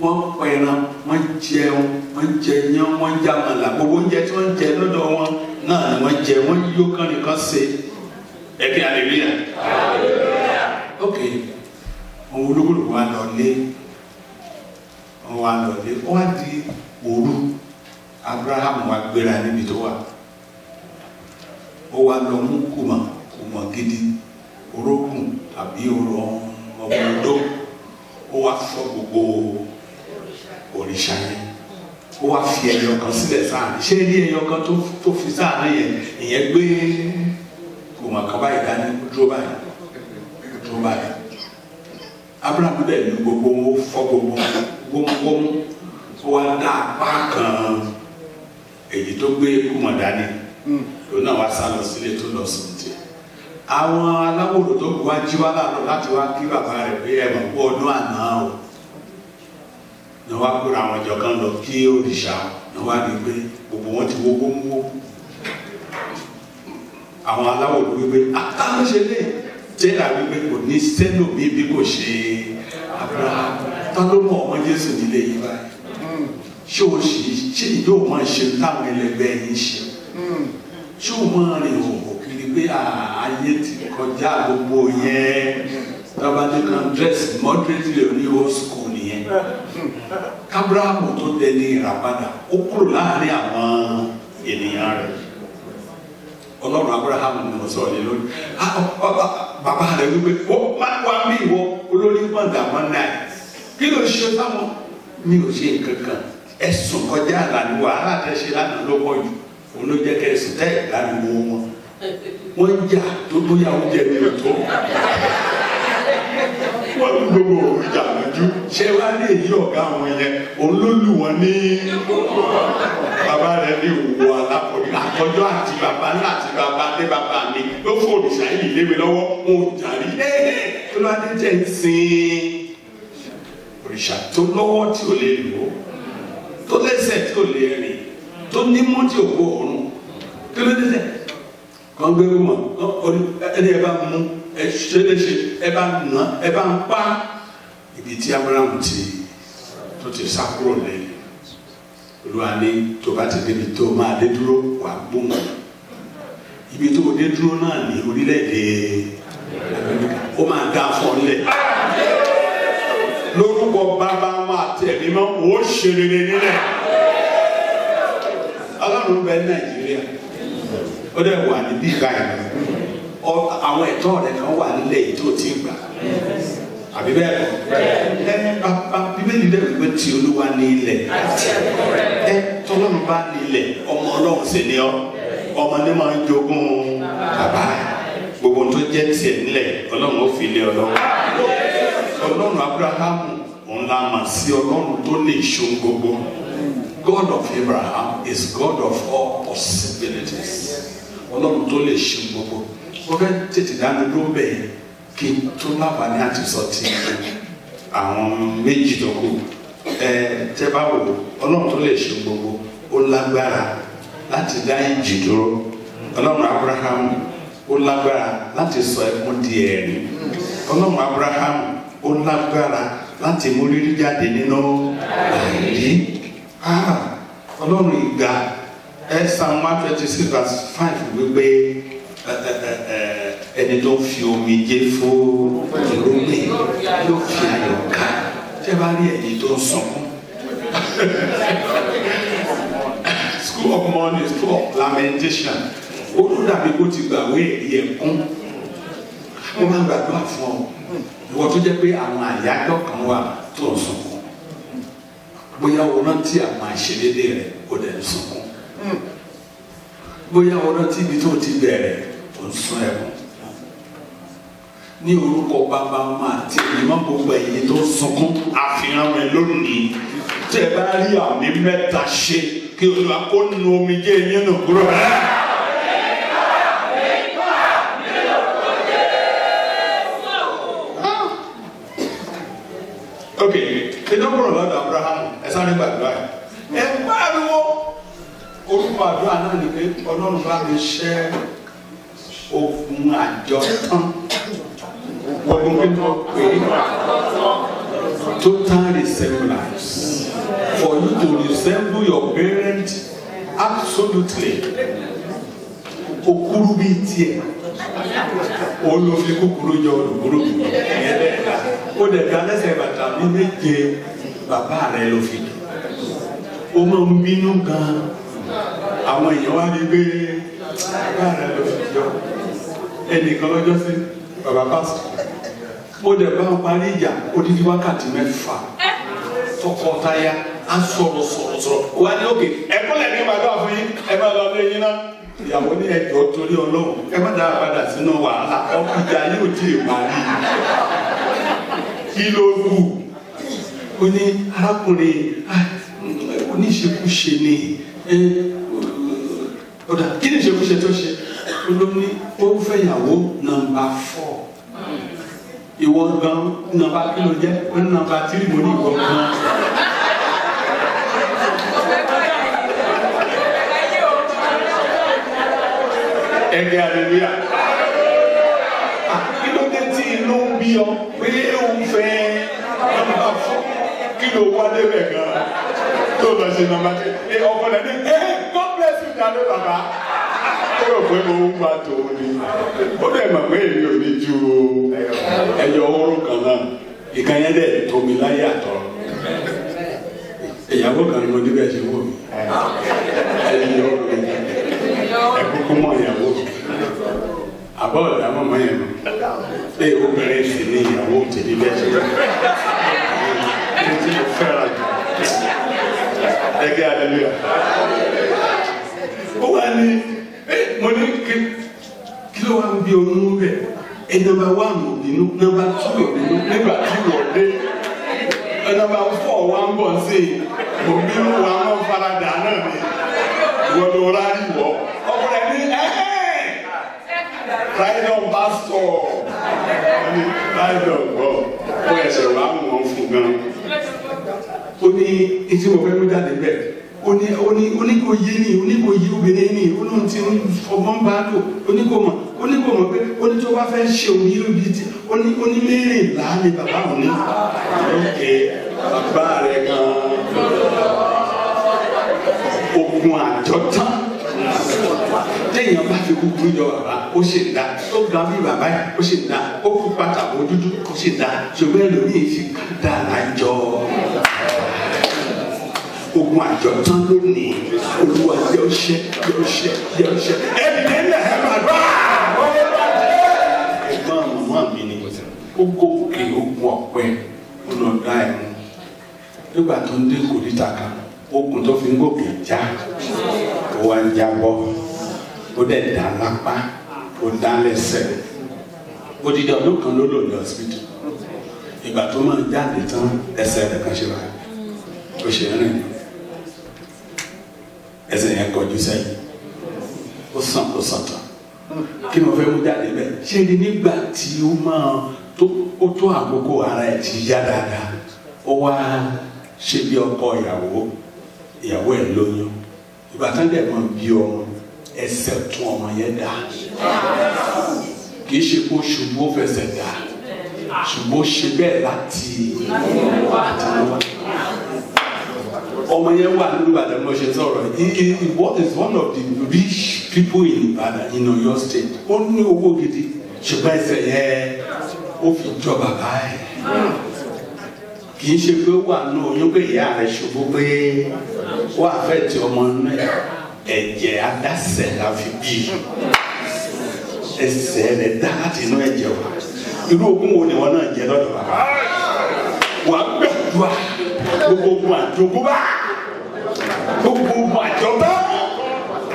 wọ́n pẹran wọ́n jẹun wọ́n jẹyán wọ́n jàmàlà gbogbo oúnjẹ tí wọ́n jẹ lọ́dọ̀ wọn náà ni wọ́n jẹ wọ́n yó kán nìkan ṣe ẹbí hallelujah ok òun olúkúlùkù wa lọ lé ó wá di òru Abraham wá gbéra níbi tó wà ó wá lọ mú kùmọ̀ gidi orókùn tàbí ọmọdó ó wá fọ́ gbogbo òrìṣà yẹn ó wá fi ẹyọ kan sílẹ̀ sáàrin ṣé ní ẹyọ kan tó fi sáàrin yẹn ìyẹn gbé kùmọ̀ kan báyìí dání dúró báyìí Abraham dẹ̀ ní gbogbo ó fọ́ gbogbo gbómúgbómú ó wá dá apá kan èyí tó gbé kùmọ̀ dání lòun náà wá sá lọ sílé tó lọ sùn tiẹ̀. Àwọn aláwòrán tó wá jí wá láàárọ̀ láti wá kí bàbá rẹ̀ pé ẹ mọ̀ pé ọdún àná o ní wá kóra àwọn ìjọ kan lọ kí òrìṣà ní wá rí pé gbogbo wọn ti wó gbómúwó. Àwọn aláwòrán wípé àtàwọn ṣe lè tẹ́lá wípé kò ní sẹ́lò mi bí kò ṣe Abraham tá ló mọ̀ ọmọ Jésù nílé yìí báyìí ṣé o ṣe yóò máa ṣe táwọn ẹlẹgbẹ́ yìí ṣe ṣé o máa rìn òwò kiri pé ayé ti kọjá gbogbo yẹn tábàdé kan dress moderately ní old school nìyẹn Abraham tó dẹni ìràpadà ó kúrò láàrin àwọn ènìyàn rẹ̀ Ọlọ́run Abraham ni mo sọ ní lónìí bàbá rẹ̀ wípé ó máa wá bí ìwọ olórí mọ̀dàmọ́ náà kí ló ṣe fáwọn mi ò ṣe nǹkan kan ẹ̀sùn kọjá àlàní wàhálà tẹ̀sí lánàá ló pọ̀ jù òun ló jẹ́ kẹ́sì tẹ́ ìdánimọ̀ wọn ń jà tó bóyá oúnjẹ mi ò tó wọ́n ń gbogbo òun jà lójú ṣé wàá lè yí ọ̀gá àwọn yẹn òun ló lù wọ́n ní bàbá rẹ̀ ní òwò alákòóní àtọ́jọ́ àti bàbá ńlá àti bàbá dé bàbá mi ló fò òrìṣà yìí léwe lọ́wọ́ wọn ò jàrí tó ló adé jẹ́ ń sin òrìṣà tó lọ́wọ́ tí ò lè lò ó tó lẹ́sẹ̀ tí ò lè rìn tó nímú tí ò gbọ́ ọ̀run kí ló dé sẹ́ kàn gbé mọ̀ ẹni ẹ bá mú ẹ ṣe léṣe ẹ bá nà ẹ bá ń pa ibi tí Abraham tó ti sá kúrò lẹ́yìn Olúwa ní tó bá ti débi tó máa dé dúró wà gbóhùn ibi tó dé dúró náà ní orílẹ̀-èdè Amẹ́ríkà ó máa dá fún ọ lẹ̀ lórúkọ bàbá máa tẹ̀lé mọ́ ó ṣe rere nílẹ̀ Ọlọ́run bẹ Nàìjíríà ó dẹ̀ wà níbí báyìí àwọn ẹ̀tọ́ rẹ̀ kan wà nílẹ̀ yìí tó ti gbà àbí bẹ́ẹ̀ kọ́ Bíbélì dẹ̀ wípé tí Olúwa ní ilẹ̀ tọ́lọ́run bá ní ilẹ̀ ọmọ Ọlọ́run sì ni ọmọ ní máa ń jogún bàbá gbogbo tó jẹ́ tiẹ̀ nílẹ̀ Ọlọ́run ó fi lé Ọlọ́run Abrahamu òun la mà sí Ọlọ́run tó lè ṣohun gbogbo. God of Abraham is God of all possibilities. Ọlọ́run tó lè ṣohun gbogbo. Mo fẹ́ tètè dáná dúró bẹ́ẹ̀ kí n tó lábàání àti sọ ti àwọn méjì tó kù. Tẹ́ bá wò Ọlọ́run tó lè ṣohun gbogbo ó lágbára láti dá ìjì dúró. Ọlọ́run Abrahamu ó lágbára láti sọ ẹkún di ẹ̀rín. Ọlọ́run Abrahamu ó lágbára láti mú rírí jáde nínú àìrí. Ọlọ́run ìgbà Psalm 126:5 wípé ẹni tó fi omijé fún irúgbìn yóò fi ayọ̀ ká tẹ́ bá rí ẹni tó ń sunkún. School of mourning, school of lamentation ó tún dàbí kó ti gbàwé èrí ẹkún. Mo máa ń gbàdúrà fún ọ ìwọ tó jẹ́ pé àwọn àyájọ́ kan wà tó ń sunkún bóyá o rántí àwọn àìṣedédé rẹ̀ o dẹ̀ ń sunkún bóyá o rántí ibi tó ti bẹ̀rẹ̀ o ń sun ẹkún ní orúkọ bàbá máa ti ìmọ̀ gbogbo ẹ̀yin tó ń sunkún àfihàn rẹ̀ lónìí tẹ́ ẹ bá rí àmì mẹ́ta ṣe kí Olúwa kó nu omijé yín nù kúrò. Okay, ìdókòrò lọ́dọ̀ Abraham ẹ sáré gbàdúrà ẹ pariwo orúkọ àdúrà náà ni pé Ọlọ́run bá mi ṣẹ́ ogun àjọ tán ogun kí n tó pè é total resemblance for you to resemble your parent absolutely okuru bíi tiẹ̀ olófi kúkúrú jọ olùkúrú ìyẹn bẹ́ẹ̀ ká ó dẹ̀ ká lẹ́sẹ̀ bàtà bí méje bàbá rẹ̀ ló fi ó máa ń bínú gan-an àwọn èèyàn wá rí pé báyìí ló fi jọ ẹnìkan lọ́jọ́ sí bàbá pásítọ̀ ó dẹ̀ bá wọn parí ìjà odidi wákàtí 6 tọkọtaya á sọ̀rọ̀ wá ní òkè ẹ̀kúnlẹ̀ ní màdá fún yín ẹ máa lọ lé yín náà ìyàwó ní ẹjọ́ torí Ọlọ́run ẹ má dáa padà sínú wàhálà ọkùnjà yóò tí ì parí kí ló kù ó ní arákùnrin oníṣekúṣe ni ọ̀dà kí ni ìṣekúṣe tó ṣe ló ní ó fẹ́yàwó nọ́mbà 4 ìwọ gan nọ́mbà kí ló jẹ́ ó ní nọ́mbà 3 mo ní ìwọ gan. Ẹgbẹ́ aleluya kí ló dé tí inú ń bí ọ pé òun fẹ́ nọ́mbà 4 kí ló wá débẹ̀ gan tó lọ ṣe nọ́mbà 3 ọkọ rẹ̀ ní God bless you dade bàbá ó rò pé mo ń gba tòun ni ó dẹ̀ mọ̀ pé èmi ò ní ju ẹyọ oró kan náà ìkànnì dẹ̀ tómi láyé àtọ̀ ìyàwó kan ni mo níbẹ̀ ṣe wò mí ẹyọ oró mi ẹkúkú mọ ìyàwó àbọ̀ ọ̀dà mọ̀mọ́ yẹn mọ̀ pé obìnrin sì ní ìyàwó tèmi bẹ́ẹ̀ ṣe ní tí mo fẹ́ràn jù ẹgbẹ́ aleluya ó wà ní mo ní kí ló wà ń bí oyún bẹ̀ ẹ nọ́mbà 1 òbínú nọ́mbà 2 òbínú nígbà tí wọ́n dé ẹ nọ́mbà 4 wà ń bọ̀ sí òbínú wà ń faradà náà ni wọ́n lọ rárí wọ́ ọkùnrin ní ráìdọ̀ pásítọ̀ ráìdọ̀ gbọ́ ó ẹsẹ̀ wà á mọ̀ fún gan. ó ní etí mo fẹ́ mú jáde bẹ́ẹ̀ ó ní kò yé ni ó ní kò yé obìnrin ni ó lóun ti ọmọ ń bá lò ó ní kò mọ̀ pé ó ní tó bá fẹ́ ṣe òun yóò bí ti ó ní mẹ́rìnlá ni bàbá òun ní. ókè bàbá rẹ̀ gan-an ogun àjọ tán téèyàn bá fi kúkúrú jọ bàbá ó ṣe dá ó ga bí bàbá yìí ó ṣe dá ó kú pàtàkó dúdú ó ṣe dá ṣùgbọ́n ẹlòmíì ṣe dára jọ ogun àjọ tán lónìí Olúwa jẹ́ ọṣẹ́ ẹni nílẹ̀ ẹ̀ máa bá ẹ̀gbọ́n màmá mi ni ó gòkè ogun ọ̀pẹ ó lọ dá ẹ̀mú nígbà tó ń dé kòríta kan ogun tó fi ń gòkè já ó wá ń jábọ́ ó dẹ̀ dá lápá ó dá lẹ́sẹ̀ odidi ọdún kan ló lò ní hospital ìgbà tó máa jáde tán ẹsẹ̀ rẹ̀ kan ṣe báyìí ó ṣe rìn ẹsẹ̀ yẹn kọjú sẹ́yìn ó sàn tán kí ni mo fẹ́ mú jáde bẹ́ẹ̀ ṣé ni nígbà tí ó máa ó tó àkókò ara ẹ̀ ti yá dáadáa ó wá ṣe bí ọkọ ìyàwó ẹ̀ lóyún ìgbà tán dẹ̀ mọ̀ bí ọmọ ẹsẹ̀ tún ọmọ yẹn dá kì í ṣe kó ṣubú ó fẹsẹ̀ dá ṣùgbọ́n ṣe bẹ́ẹ̀ láti ọmọ yẹn wà nínú Ìbàdàn mo ṣe sọ̀rọ̀ he is one of the rich people in Ìbàdàn in Ọ̀yọ́ state ó ní owó gidi ṣùgbọ́n ẹsẹ̀ yẹn ó fi jọ bàbá ẹ̀ kì í ṣe pé ó wà nínú oyún pé ìyá rẹ̀ ṣubú pé wà fẹ́ ti ọmọ náà ẹ̀jẹ̀ adásẹ̀ la fi bí ẹsẹ̀ rẹ̀ dá láti inú ẹ̀jẹ̀ wa irú ogún wo ni wọn náà jẹ lọ́dọ̀ bàbá wà gbẹdúrà gbogbo ogun àjogúnbá gbogbo ogun àjọba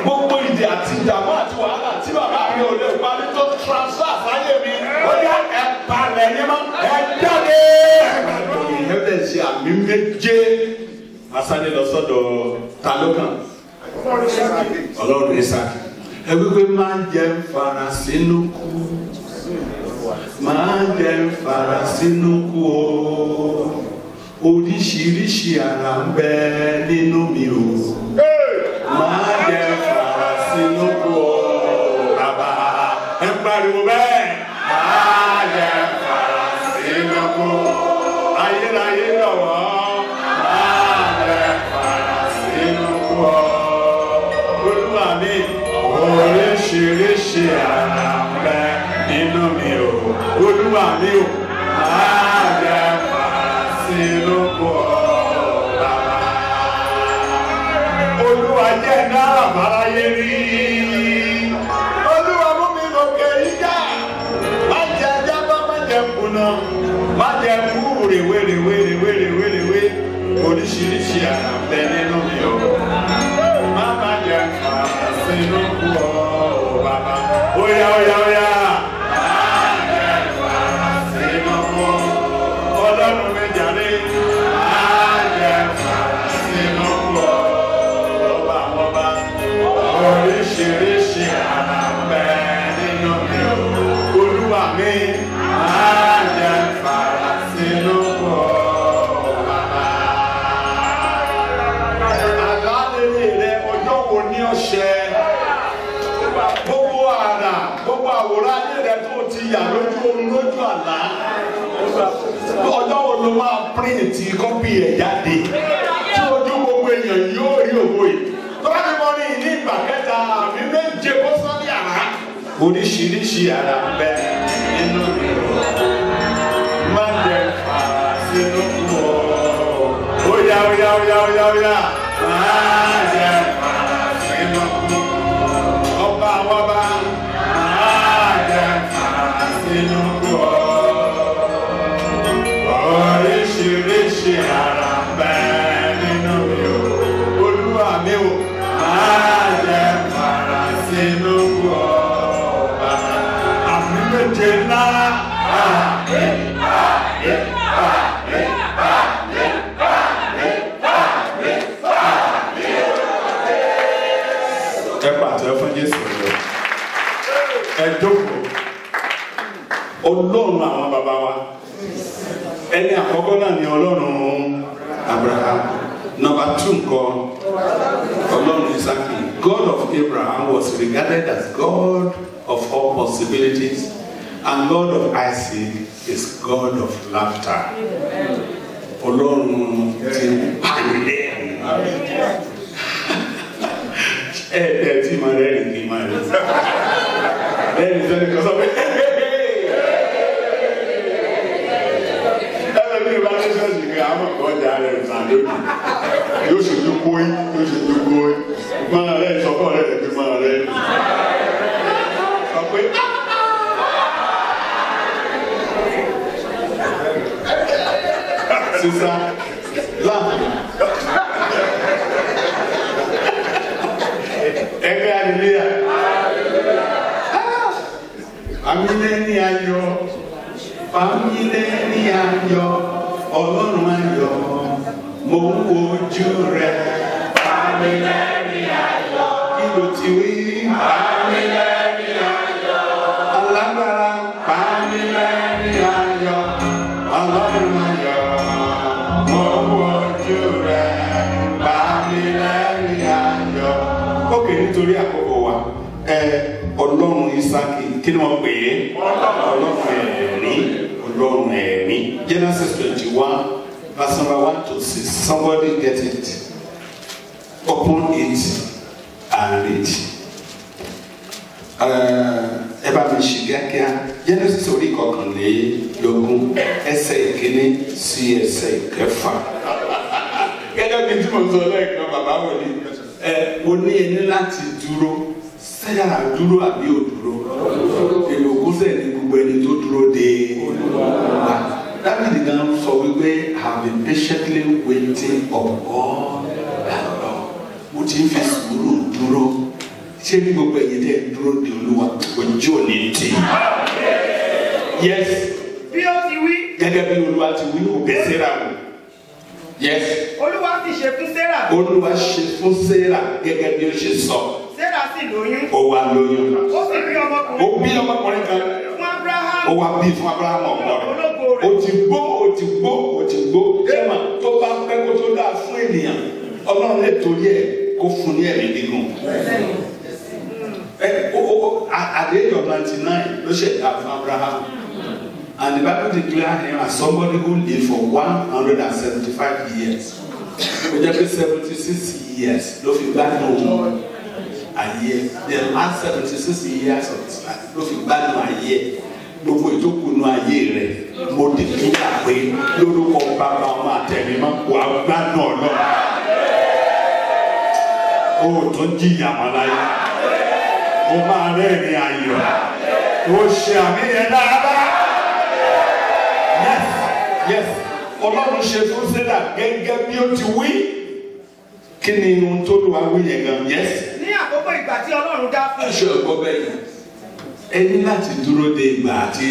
gbogbo ìdè àti ìdààmú àti wàhálà tí bàbá mi ò lè parí tó transfer sáyé mi ó yá ẹ palẹ̀ ní mọ́ ẹ jáde ẹ bẹ̀ ṣe àmì méje asáré lọ sọ́dọ̀ ta ló kàn Ọlọ́run Ísákì ẹ wípé máa ń jẹ fara sínú kú máa jẹ fara sínú kú o oríṣiríṣi ara ń bẹ nínú mi o máa jẹ fara sínú kú o bàbá ẹ pariwo bẹ́ẹ̀ máa jẹ fara sínú kú ayérayé lọ́wọ́ máa jẹ fara sínú kú o Olúwa mi oríṣiríṣi ara ń bẹ nínú mi o Olúwa mi o máa jẹ fara sínú kú o bàbá dára fáráyé rí. Olúwa mú mi lókè yíká. Má jẹ́ jábọ́, má jẹ́ kùnà, má jẹ́ kú rèwé. Oríṣiríṣi àrà ń bẹ nínú mi o. Má má jẹ́ fà sínú kú ọ bàbá. Óyá. Ọlọ́run mi jàre, oríṣiríṣi àrà ń bẹ nínú mi o. Olúwa mi máa jẹ fara sínú pọ̀ bàbá. Àlàálẹ̀ rẹ ọjọ́ wo ní ọ̀sẹ̀? Gbogbo àrà, gbogbo àwòrán ayé rẹ tó ti yà lójú oorun lójú àlá. Ọjọ́ wo ló máa píríǹtì kọ́pì ẹ̀ jáde tí ojú gbogbo èèyàn yóò rí òwò yìí? Tọ́lá ti mọ ní ìgbà kẹta àmì méje kó sọ́ní àrá. Oríṣiríṣi àrà ń bẹ nínú mi o. Má jẹ fara sínú kú ọ. Óyá. Má jẹ fara sínú kú. Ọba àwọn ọba. Má jẹ fara sínú kú ọ. Oríṣiríṣi àrà ń bẹ nínú mi o. Olúwa mi o. Má jẹ fara sínú kú ọ. Àmì méje ńlá. Ẹ pàtẹ́ fún Jésù rẹ̀. Ẹ jókòó. Ọlọ́run àwọn bàbá wa. Ẹni àkọ́kọ́ náà ni Ọlọ́run Abraham. Number 2 nǹkan Ọlọ́run Isaki. God of Abraham was regarded as God of all possibilities, and God of Isaac is God of laughter. Ọlọ́run ti pàdé. Tí máa rẹ́rìn kí máa rẹ̀. Lẹ́yìn sẹ́ni kan sọ pé ẹlẹ́bí ìbá ní sẹ́sì kí àwọn ọ̀gá rẹ̀ sàdé yóò ṣojú kóyí máa rẹ̀ sọ́kọ̀ rẹ̀ lẹ́bí máa rẹ̀ sọ pé sísá láàpù ẹgbẹ́ àdìlẹ́yà fàmílẹ́ ní ayọ̀ Ọlọ́run ayọ̀ mo ń wojú rẹ̀ fàmílẹ́ ní ayọ̀ kí ló ti wí fàmílẹ́ ní ayọ̀ alágbára fàmílẹ́ ní ayọ̀ Ọlọ́run ayọ̀ mo ń wojú rẹ̀ fàmílẹ́ ní ayọ̀. Ókè, nítorí àkókò wa Ọlọ́run Isaki kí ni wọ́n pè é? Ọlọ́run ẹ̀mí. Genesis 21 verse number 1 to 6. Somebody get it. Open it and read. Ẹ bá mi ṣì kíákíá. Genesis orí kọkànlélógún ẹsẹ̀ ìkíní sí ẹsẹ̀ ìkẹfà. Gẹ́gẹ́ bí tí mo sọ lẹ́ẹ̀kan bàbá wọlé. Mo ní ẹni láti dúró. Sẹ́yà dúró àbí òdúró. Èrò kúsẹ̀ ní gbogbo ẹni tó dúró de Olúwa. Dábìlì gan sọ wípé I have been patiently waiting upon the Lord. Mo ti ń fi sùúrù dúró. Ṣé ní gbogbo ẹ̀yin tẹ́ dúró de Olúwa ojú òní tì? Yes. Bí ó ti wí. Gẹ́gẹ́ bí Olúwa ti wí kò bẹ́ Sẹ́rà wò. Yes. Olúwa sì ṣe fún Sẹ́rà. Olúwa ṣe fún Sẹ́rà gẹ́gẹ́ bí ó ṣe sọ. Sẹ́rà sì lóyún. Ó wá lóyún. Ó sì bí ọmọkùnrin. Ó bí ọmọkùnrin kan. Fún Abraham. Ó wá bí fún Abraham ọ̀pọ̀ rẹ̀. Ó ti gbó. Ṣéma tó bá pẹ́ kó tó dáa fún ènìyàn. Ọlọ́run lè torí ẹ̀ kó fún ní ẹ̀mí gígùn. At the age of 99 ló ṣẹ̀dá fún Abraham. And the Bible declared him as somebody who lived for 175 years. Ó jẹ́ pé 76 years ló fi gbádùn ayé. The last 76 years of his life ló fi gbádùn ayé. Gbogbo ìjókòó ayé rẹ̀ mo dìgbà pé lórúkọ bàbá ọmọ àtẹ̀mí máa kó agbádùn Ọlọ́run. o tó jìyà mọ́ láyé o máa rẹ́rìn ayọ̀ o ṣe àmì yẹn dáadáa. Yes, yes, Ọlọ́run ṣe fún Sẹ́dà gẹ́gẹ́ bí ó ti wí. Kí ni ohun tó lù wá wí yẹn gan? Yes. Ní àkókò ìgbà tí Ọlọ́run dá fún un. Ṣé o gbọ́ bẹ́ẹ̀ yẹn? Ẹ ní láti dúró de ìgbà àti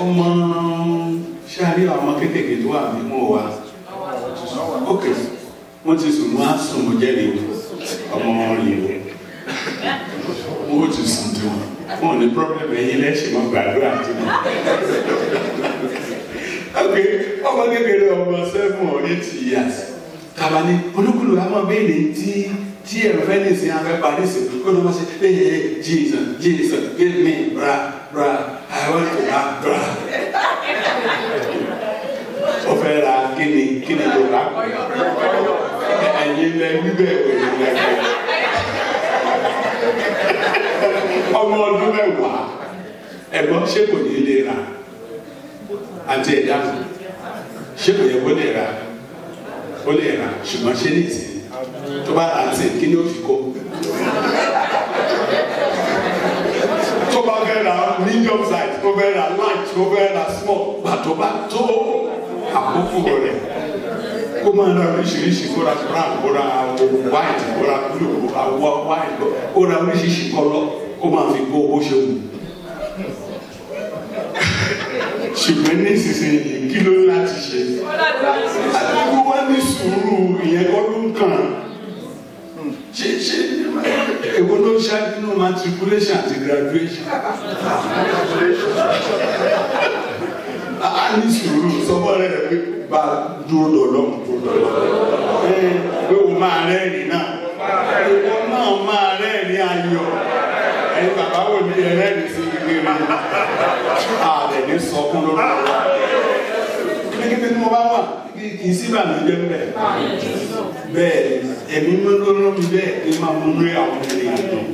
ọmọ ṣáàrí àwọn kékèké tó wà nínú wa. Ok, wọ́n ti sùn wọ́n á sùn mo jẹ́rìí ọmọ yìí wọ́n ti sùn tí wọ́n ní problem ẹ̀yin lẹ́sìn mọ́ gbàdúrà tí wọ́n. Ok, ọmọ kékeré ọmọ 7 or 8 years kàbá ní olúkúlù àmọ́ béèrè tí ẹ̀rọ fẹ́ ní ìsìn afẹ́ parí sí kó ló máa ṣe Jesus Jesus give me bra I want to have bra. Ó fẹ́ ra kíni ló rà ẹ̀yin lẹ níbẹ̀ òye lẹ́gbẹ̀ẹ́. Ọmọ ọdún mẹ́wàá ẹ̀gbọ́n ṣé kò ní lè rà àti ẹ̀dá ṣé kò yẹ kó lè rà ó lè rà ṣùgbọ́n ṣé ní ìsìn tó bá rà sí kí ni ó fi kó. Tó bá fẹ́ ra medium size tó fẹ́ ra large tó fẹ́ ra small gbàtó bá tó àkókò rẹ̀ kó máa ra oríṣiríṣi kó ra brown kó ra white kó ra blue kó ra white kó ra oríṣiríṣi kọ́lọ̀ kó máa fi kó bó ṣe wù. Ṣùgbọ́n ní ìsinsìnyí kí ló láti ṣe? Àdúgbò wa ní sùúrù ìyẹn kọ́ ló ń kàn. Ṣé èwo ló ṣáájú nínú matriculation àti graduation? A ní sùúrù sọ́kọ́ rẹ̀ pé bá dúró dọ̀lọ́ pé o máa rẹ́rìn náà. Ìwọ náà máa rẹ́rìn ayọ̀. Ẹ̀yin bàbá wò ní ẹlẹ́rìí sí kékeré ààrẹ ní sọkún lórí ọ̀rọ̀ kíkíkí tí mo bá wà kì í sí ìbànújẹ́ bẹ́ẹ̀ ẹ̀mí ló mi bẹ́ẹ̀ ní máa mú rí àwọn ènìyàn dùn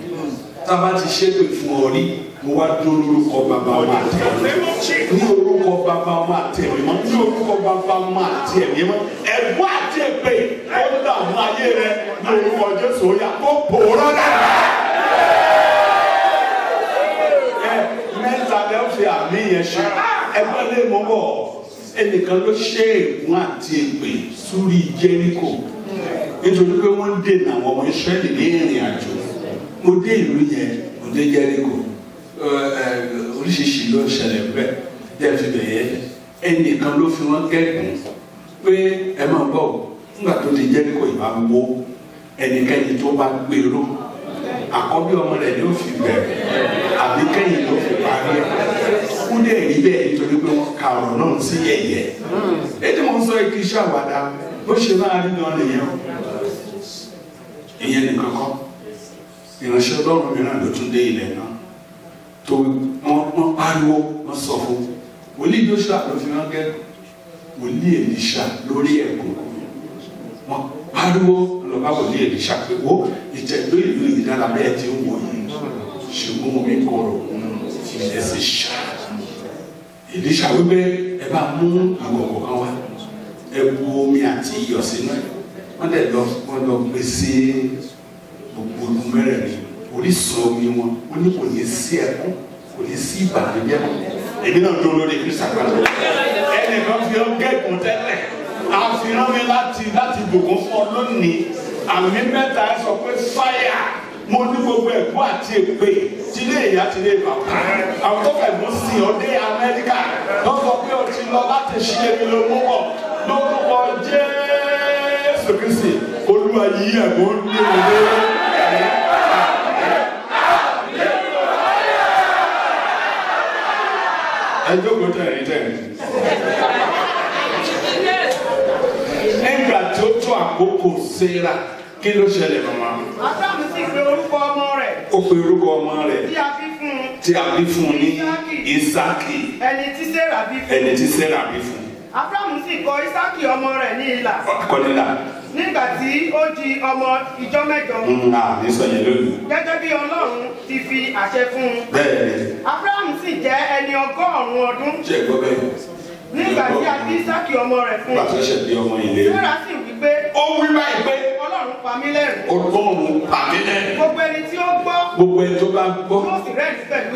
tá a bá ti ṣépè fún ọ rí mo wá dúró lórúkọ bàbá ọmọ àti ẹ̀mí ní orúkọ bàbá ọmọ àti ẹ̀mí mọ́ ní orúkọ bàbá ọmọ àti ẹ̀mí mọ́ ẹ̀gbọ́n àti èpè ó dààmú ayé rẹ ní orúkọ Jésù ó yá kó pòórá dáadáa. Fi àmì yẹn ṣe ẹgbẹ́ lé mọ́ bọ̀ ẹnìkan ló ṣe ègún àti èpè sórí Jẹ́ríkò nítorí pé wọ́n ń dènà àwọn ọmọ Ísírẹ́lì ní ìrìn àjò. Mo dé ìlú yẹn mo dé Jẹ́ríkò oríṣiríṣi ló ṣẹlẹ̀ bẹ́ẹ̀ dẹ́ fi bẹ̀yẹ ẹnìkan ló fi wọ́n gẹ́gùn pé ẹ máa bọ̀ nígbà tó di Jẹ́ríkò ìbá wó ẹnikẹ́ni tó bá gbèrò àkọ́bí ọmọ rẹ̀ ni ó fi bẹ̀rẹ̀ àbí kẹ́yìn ló fi parí ẹ̀ kú dé rí bẹ́ẹ̀ nítorí pé wọ́n ka ọ̀rọ̀ náà sí yẹ̀yẹ́ ètò wọn sọ kí iṣẹ́ àwàdà bó ṣe máa rí gan nìyẹn ìyẹn nìkan kọ́ ìránṣẹ́ Ọlọ́run mìíràn ló tún dé ilẹ̀ náà tó wọ́n pariwo wọ́n sọ fún wòlíì Jóṣúà ló fi wọ́n gẹ́ wòlíì Èlíṣà lórí ẹ̀kọ́ wọ́n pariwo lọ́ba wòlíì Èlíṣà pé wo ìtẹ̀gbé ìlú ìdára bẹ́ẹ̀ tí ó wọ̀ yìí ṣùgbọ́n omi kọ̀rọ̀ ilẹ̀ sì ṣá. Èlíṣà wípé ẹ bá mú àgọ̀gọ̀ kan wá ẹ bu omi àti iyọ̀ sínú ẹ̀ wọ́n lọ gbé sí gbogbo ọdún mẹ́rẹ̀ẹ̀rin orísun omi wọn ó ní kò ní sí ẹkún kò ní sí ìbànújẹ́ mọ́. Èmi náà dúró lórí Kristi àgbàdo ẹnìkan fi ọ́ gẹ́gùn tẹ́lẹ̀ àfihàn mi láti bùkún fún ọ lónìí àmì mẹ́ta ẹ sọ pé fáyà mo ní gbogbo ẹ̀kọ́ àti èpè tí ilé ìyá ti lè bàbá àwọn tó fẹ́ mú sí ọ dé Amẹ́ríkà lọ sọ pé o ti lọ láti ṣe èmi ló mú bọ̀ lórúkọ Jésù Kristi Olúwa yìí ẹ̀gbọ́n ní ìwé ẹ jókòó tẹ̀rín. Nígbà tó tó àkókò Séra kí ló ṣẹlẹ̀ màmá? Ábúráhámù sì pe orúkọ ọmọ rẹ̀. Ó pe orúkọ ọmọ rẹ̀ Tí a bí fún un. Ní Ísákì. Ẹni tí Séra bí fún un. Ẹni tí Séra bí fún un. Ábúráhámù sì kọ Ísákì ọmọ rẹ̀ ní ilà. Kọ́nílà. Nígbà tí ó di ọmọ ìjọ mẹ́jọ. Ní sọ̀yìn lónìí. Gẹ́gẹ́ bí Ọlọ́run ti fi àṣẹ fún un. Bẹ́ẹ̀ni. Ábúráhámù sì jẹ́ ẹni 100 ọdún. Ṣé ẹ gbọ́ bẹ́ẹ̀? Nígbà tí a bí Ísákì ọmọ rẹ̀ fún un. Bàtà ṣẹ̀ bí ọmọ ilé. Séra sì wí pé. Ó wí báyìí pé Ọlọ́run pa mí lẹ́rìn. Ọlọ́run pa mí lẹ́rìn. Gbogbo ẹni tí ó gbọ́. Gbogbo ẹni tó bá gbọ́. Yóò sì rẹ́rìn pẹ̀lú.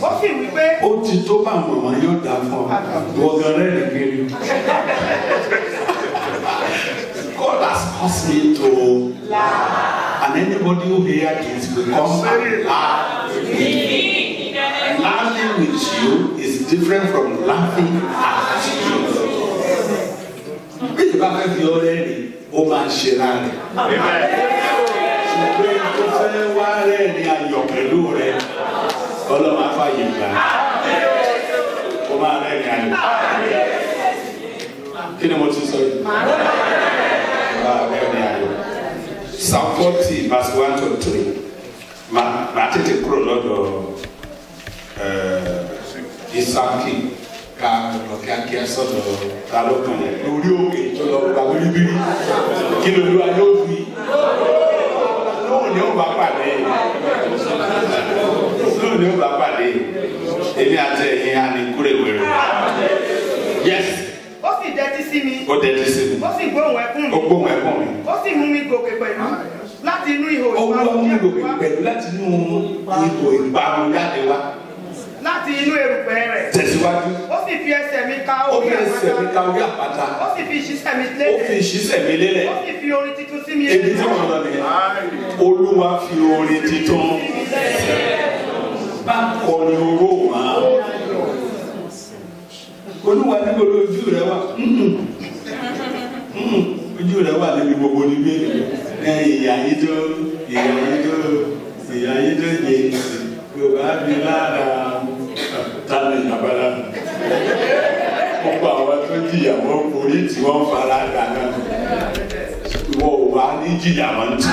Ó sì wí pé. Ó ti tó bá màmá yóò dá fún ọ. Gbọ̀ngàn rẹ́rìn kiri. God has caused me to laugh. And anybody who hears this will come and laugh. Laughing with you is different from laughing at you. Bí ìbá fẹ́ fi ọrẹ rìn, ó máa ṣe láàrin. Ṣùgbọ́n tó fẹ́ wá rẹ̀ ní ayọ̀ pẹ̀lú rẹ̀, Ọlọ́run á fàyè gbà. Ó máa rẹ̀ ní ayọ̀. Kí ni mo ti sọ yìí? Psalm 40 verse 1 to 3. Màá tètè kúrò lọ́dọ̀ Ísákì ká lọ kíákíá sọ́dọ̀ ta ló kàn yẹn lórí òkè tó lọ gba bíríbírí kí ló ló wá yóò fi lóhùn ni ó bá pàdé lóhùn ni ó bá pàdé èmi àti ẹ̀yin á ní kúrèwèrè. Yes. Ó sì dẹ́tí sí mi. Ó dẹ́tí sí mi. Ó sì gbóhùn ẹkún mi. Ó gbóhùn ẹkún mi. Ó sì mú mi gòkè pẹ̀lú láti inú ihò ìparun. Ó mú mi gòkè pẹ̀lú láti inú ihò ìparun jáde wá. Láti inú erùpẹ̀ rẹ̀. Tẹ̀síwájú. Ó sì fi ẹsẹ̀ mi ká Ó orí fi ẹsẹ̀ mi ká orí àpáta. àpáta. Ó sì fi ìṣísẹ̀ mi Ó lélẹ̀. fi ìṣísẹ̀ mi lélẹ̀. Ó sì fi orin titun sí mi. Èmi tí mo lọ nìyẹn. Olúwa fi orin titun. Bá kọrin oró máa. Olúwa níbo lójú rẹ wà? Ojú rẹ wà níbi gbogbo níbí. Ìyá yìí tó yé Yorùbá bí lára tani àbálá. Gbogbo àwọn tó jìyà wọn forí tí wọ́n fara dáná. Ìwọ ò wá ní jìyà wọn tì.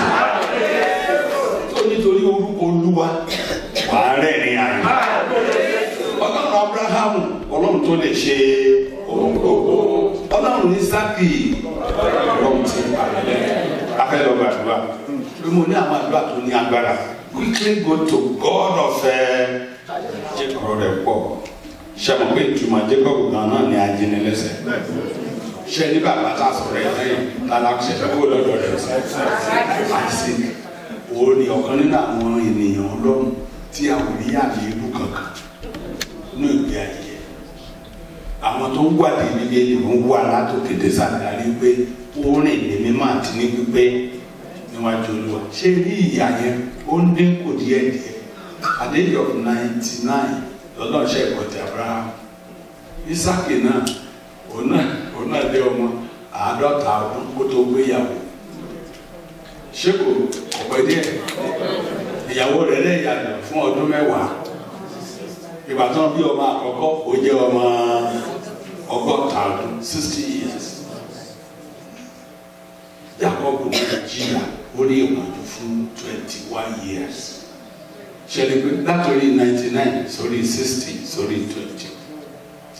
Tó nítorí orúkọ Olúwa wàá rẹ́rìn ayọ̀. Ọlọ́run Abrahamu, Ọlọ́run tó lè ṣe ohun gbogbo. Ọlọ́run Ísákì, Ọlọ́run ti pàdé. Afẹ́ lọ gbàdúrà. Bí mo ní àwọn àdúrà tó ní agbára. Quickly go to God of Jacob rẹ̀ pọ̀. Ṣé mo pé ìtumọ̀ Jacob gan náà ní ajínilẹ́sẹ̀? Ṣé ní bàbá tá a sọ̀rọ̀ ẹ̀ lẹ́yìn lára ṣẹ̀ṣẹ̀ kó lọ́dọ̀ rẹ̀ sí? Àìsí. Òun ni ọ̀kan nínú àwọn ènìyàn Ọlọ́run tí a ò rí àmì ìlú kankan ní ìgbé ayé. Àwọn tó ń wádìí níbi èyí ń wá látòkè dé sàdárí pé ó rìn ní mímọ́ àti ní pípé níwájú Olúwa. Ṣé ní ìyá yẹn ó ń dínkù díẹ̀díẹ̀? At the age of 99 lọ́dọ̀ ṣe ìkọ̀tì Abraham. Ísákì náà òun náà dé ọmọ 50 ọdún kó tó gbéyàwó. Ṣé kò ọ̀pẹ díẹ̀? Ìyàwó rẹ̀ lè yàgò fún ọdún 10. Ìgbà tán bí ọmọ àkọ́kọ́ ó jẹ́ ọmọ 60 years. Jacob ní Nàìjíríà ó ní ìwọ̀njú fún 21 years. Ṣẹlẹ̀ pé látòrí 99 sórí 60 sórí 20.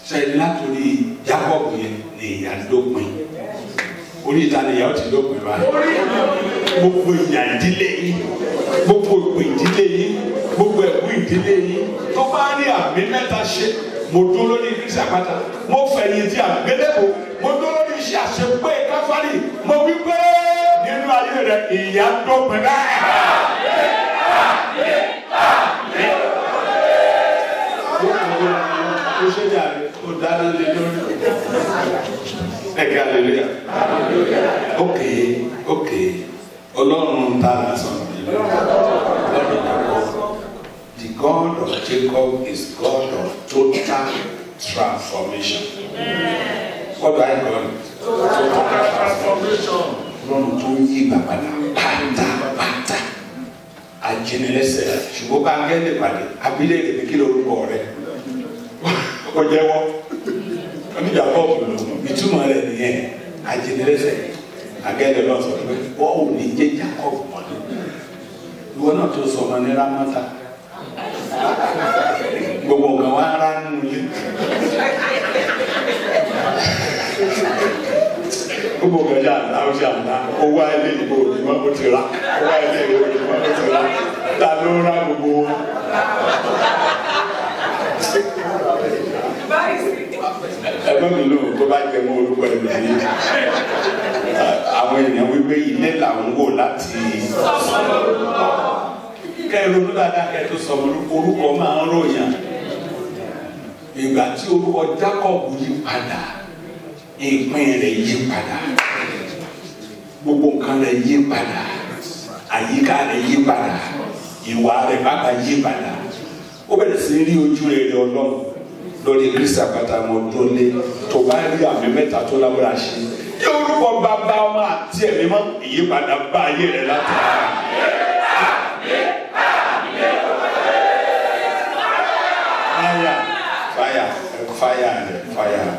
Ṣẹlẹ̀ látòrí Jacob yẹn ní ìyá dópin. Orí ìta ni ìyá ó ti dópin báyìí. Gbogbo ìyà ìdílé yìí, gbogbo ìpè ìdílé yìí, gbogbo ẹ̀kú ìdílé yìí tó bá ní àmì mẹ́ta ṣe. Mo dúró lórí iṣẹ́ àpáta, mo fẹ̀yìntì àgbélébò, mo dúró lórí iṣẹ́ àṣepé káfárì, mo wí pé nínú ayé rẹ̀ ìyà dópin bẹ́ẹ̀. Ó ṣe jàre, ó dáná lé lórí. Ẹ̀ka hallelujah. Okay. Ọlọ́run tá a sọ̀rọ̀ yìí. The God of Jacob is God of total transformation. What do I call it? Total transformation. Ọlọ́run tó yí ìgbàpadà pátápátá. Ajínilẹ́sẹ̀ ṣùgbọ́n bá gẹ́lẹ́ pàdé abilé rẹ̀ kí lórúkọ rẹ̀. Ó jẹ́wọ́. Oníjà bọ́ọ̀lù lò ìtumọ̀ rẹ̀ nìyẹn. Ajínilẹ́sẹ̀ agẹ́lẹ́ lọ sọ pé wọ́n ò ní jẹ́ Jacob mọ́lẹ̀. Ìwọ náà tó sọ ọmọ ní Rámọ́tà. Gbogbo nǹkan wá rá nínú ilé. Gbogbo nǹkan yà ńlá ó ṣe àná. Ó wá ilé ìbò òdìmọ́ ó ti rà. Ó wá ilé ìbò òdìmọ́ ó ti rà. Ta ló rá gbogbo wọn? ẹ̀gbọ́n mi lóhùn tó bá jẹ mọ́ orúkọ ẹ̀mí àwọn èèyàn wípé ilé làwọn wò láti kẹrìndínlọ́dún dáadáa kẹtó sọ orúkọ máa ń ròyàn ìgbà tí orúkọ Jacob yí padà ìpín rẹ̀ yí padà gbogbo nǹkan rẹ̀ yí padà àyíká rẹ̀ yí padà ìwà rẹ̀ bàbá yí padà ó bẹ̀rẹ̀ sí rí ojú rere Ọlọ́run lórí Kristi àpáta wọn tó lé tó bá rí àmì mẹ́ta tó lábúra ṣe ní orúkọ Bàbá Ọmọ àti Ẹ̀mí Mímọ́ ìyípadà bá ayé rẹ̀ láti rà. Fire.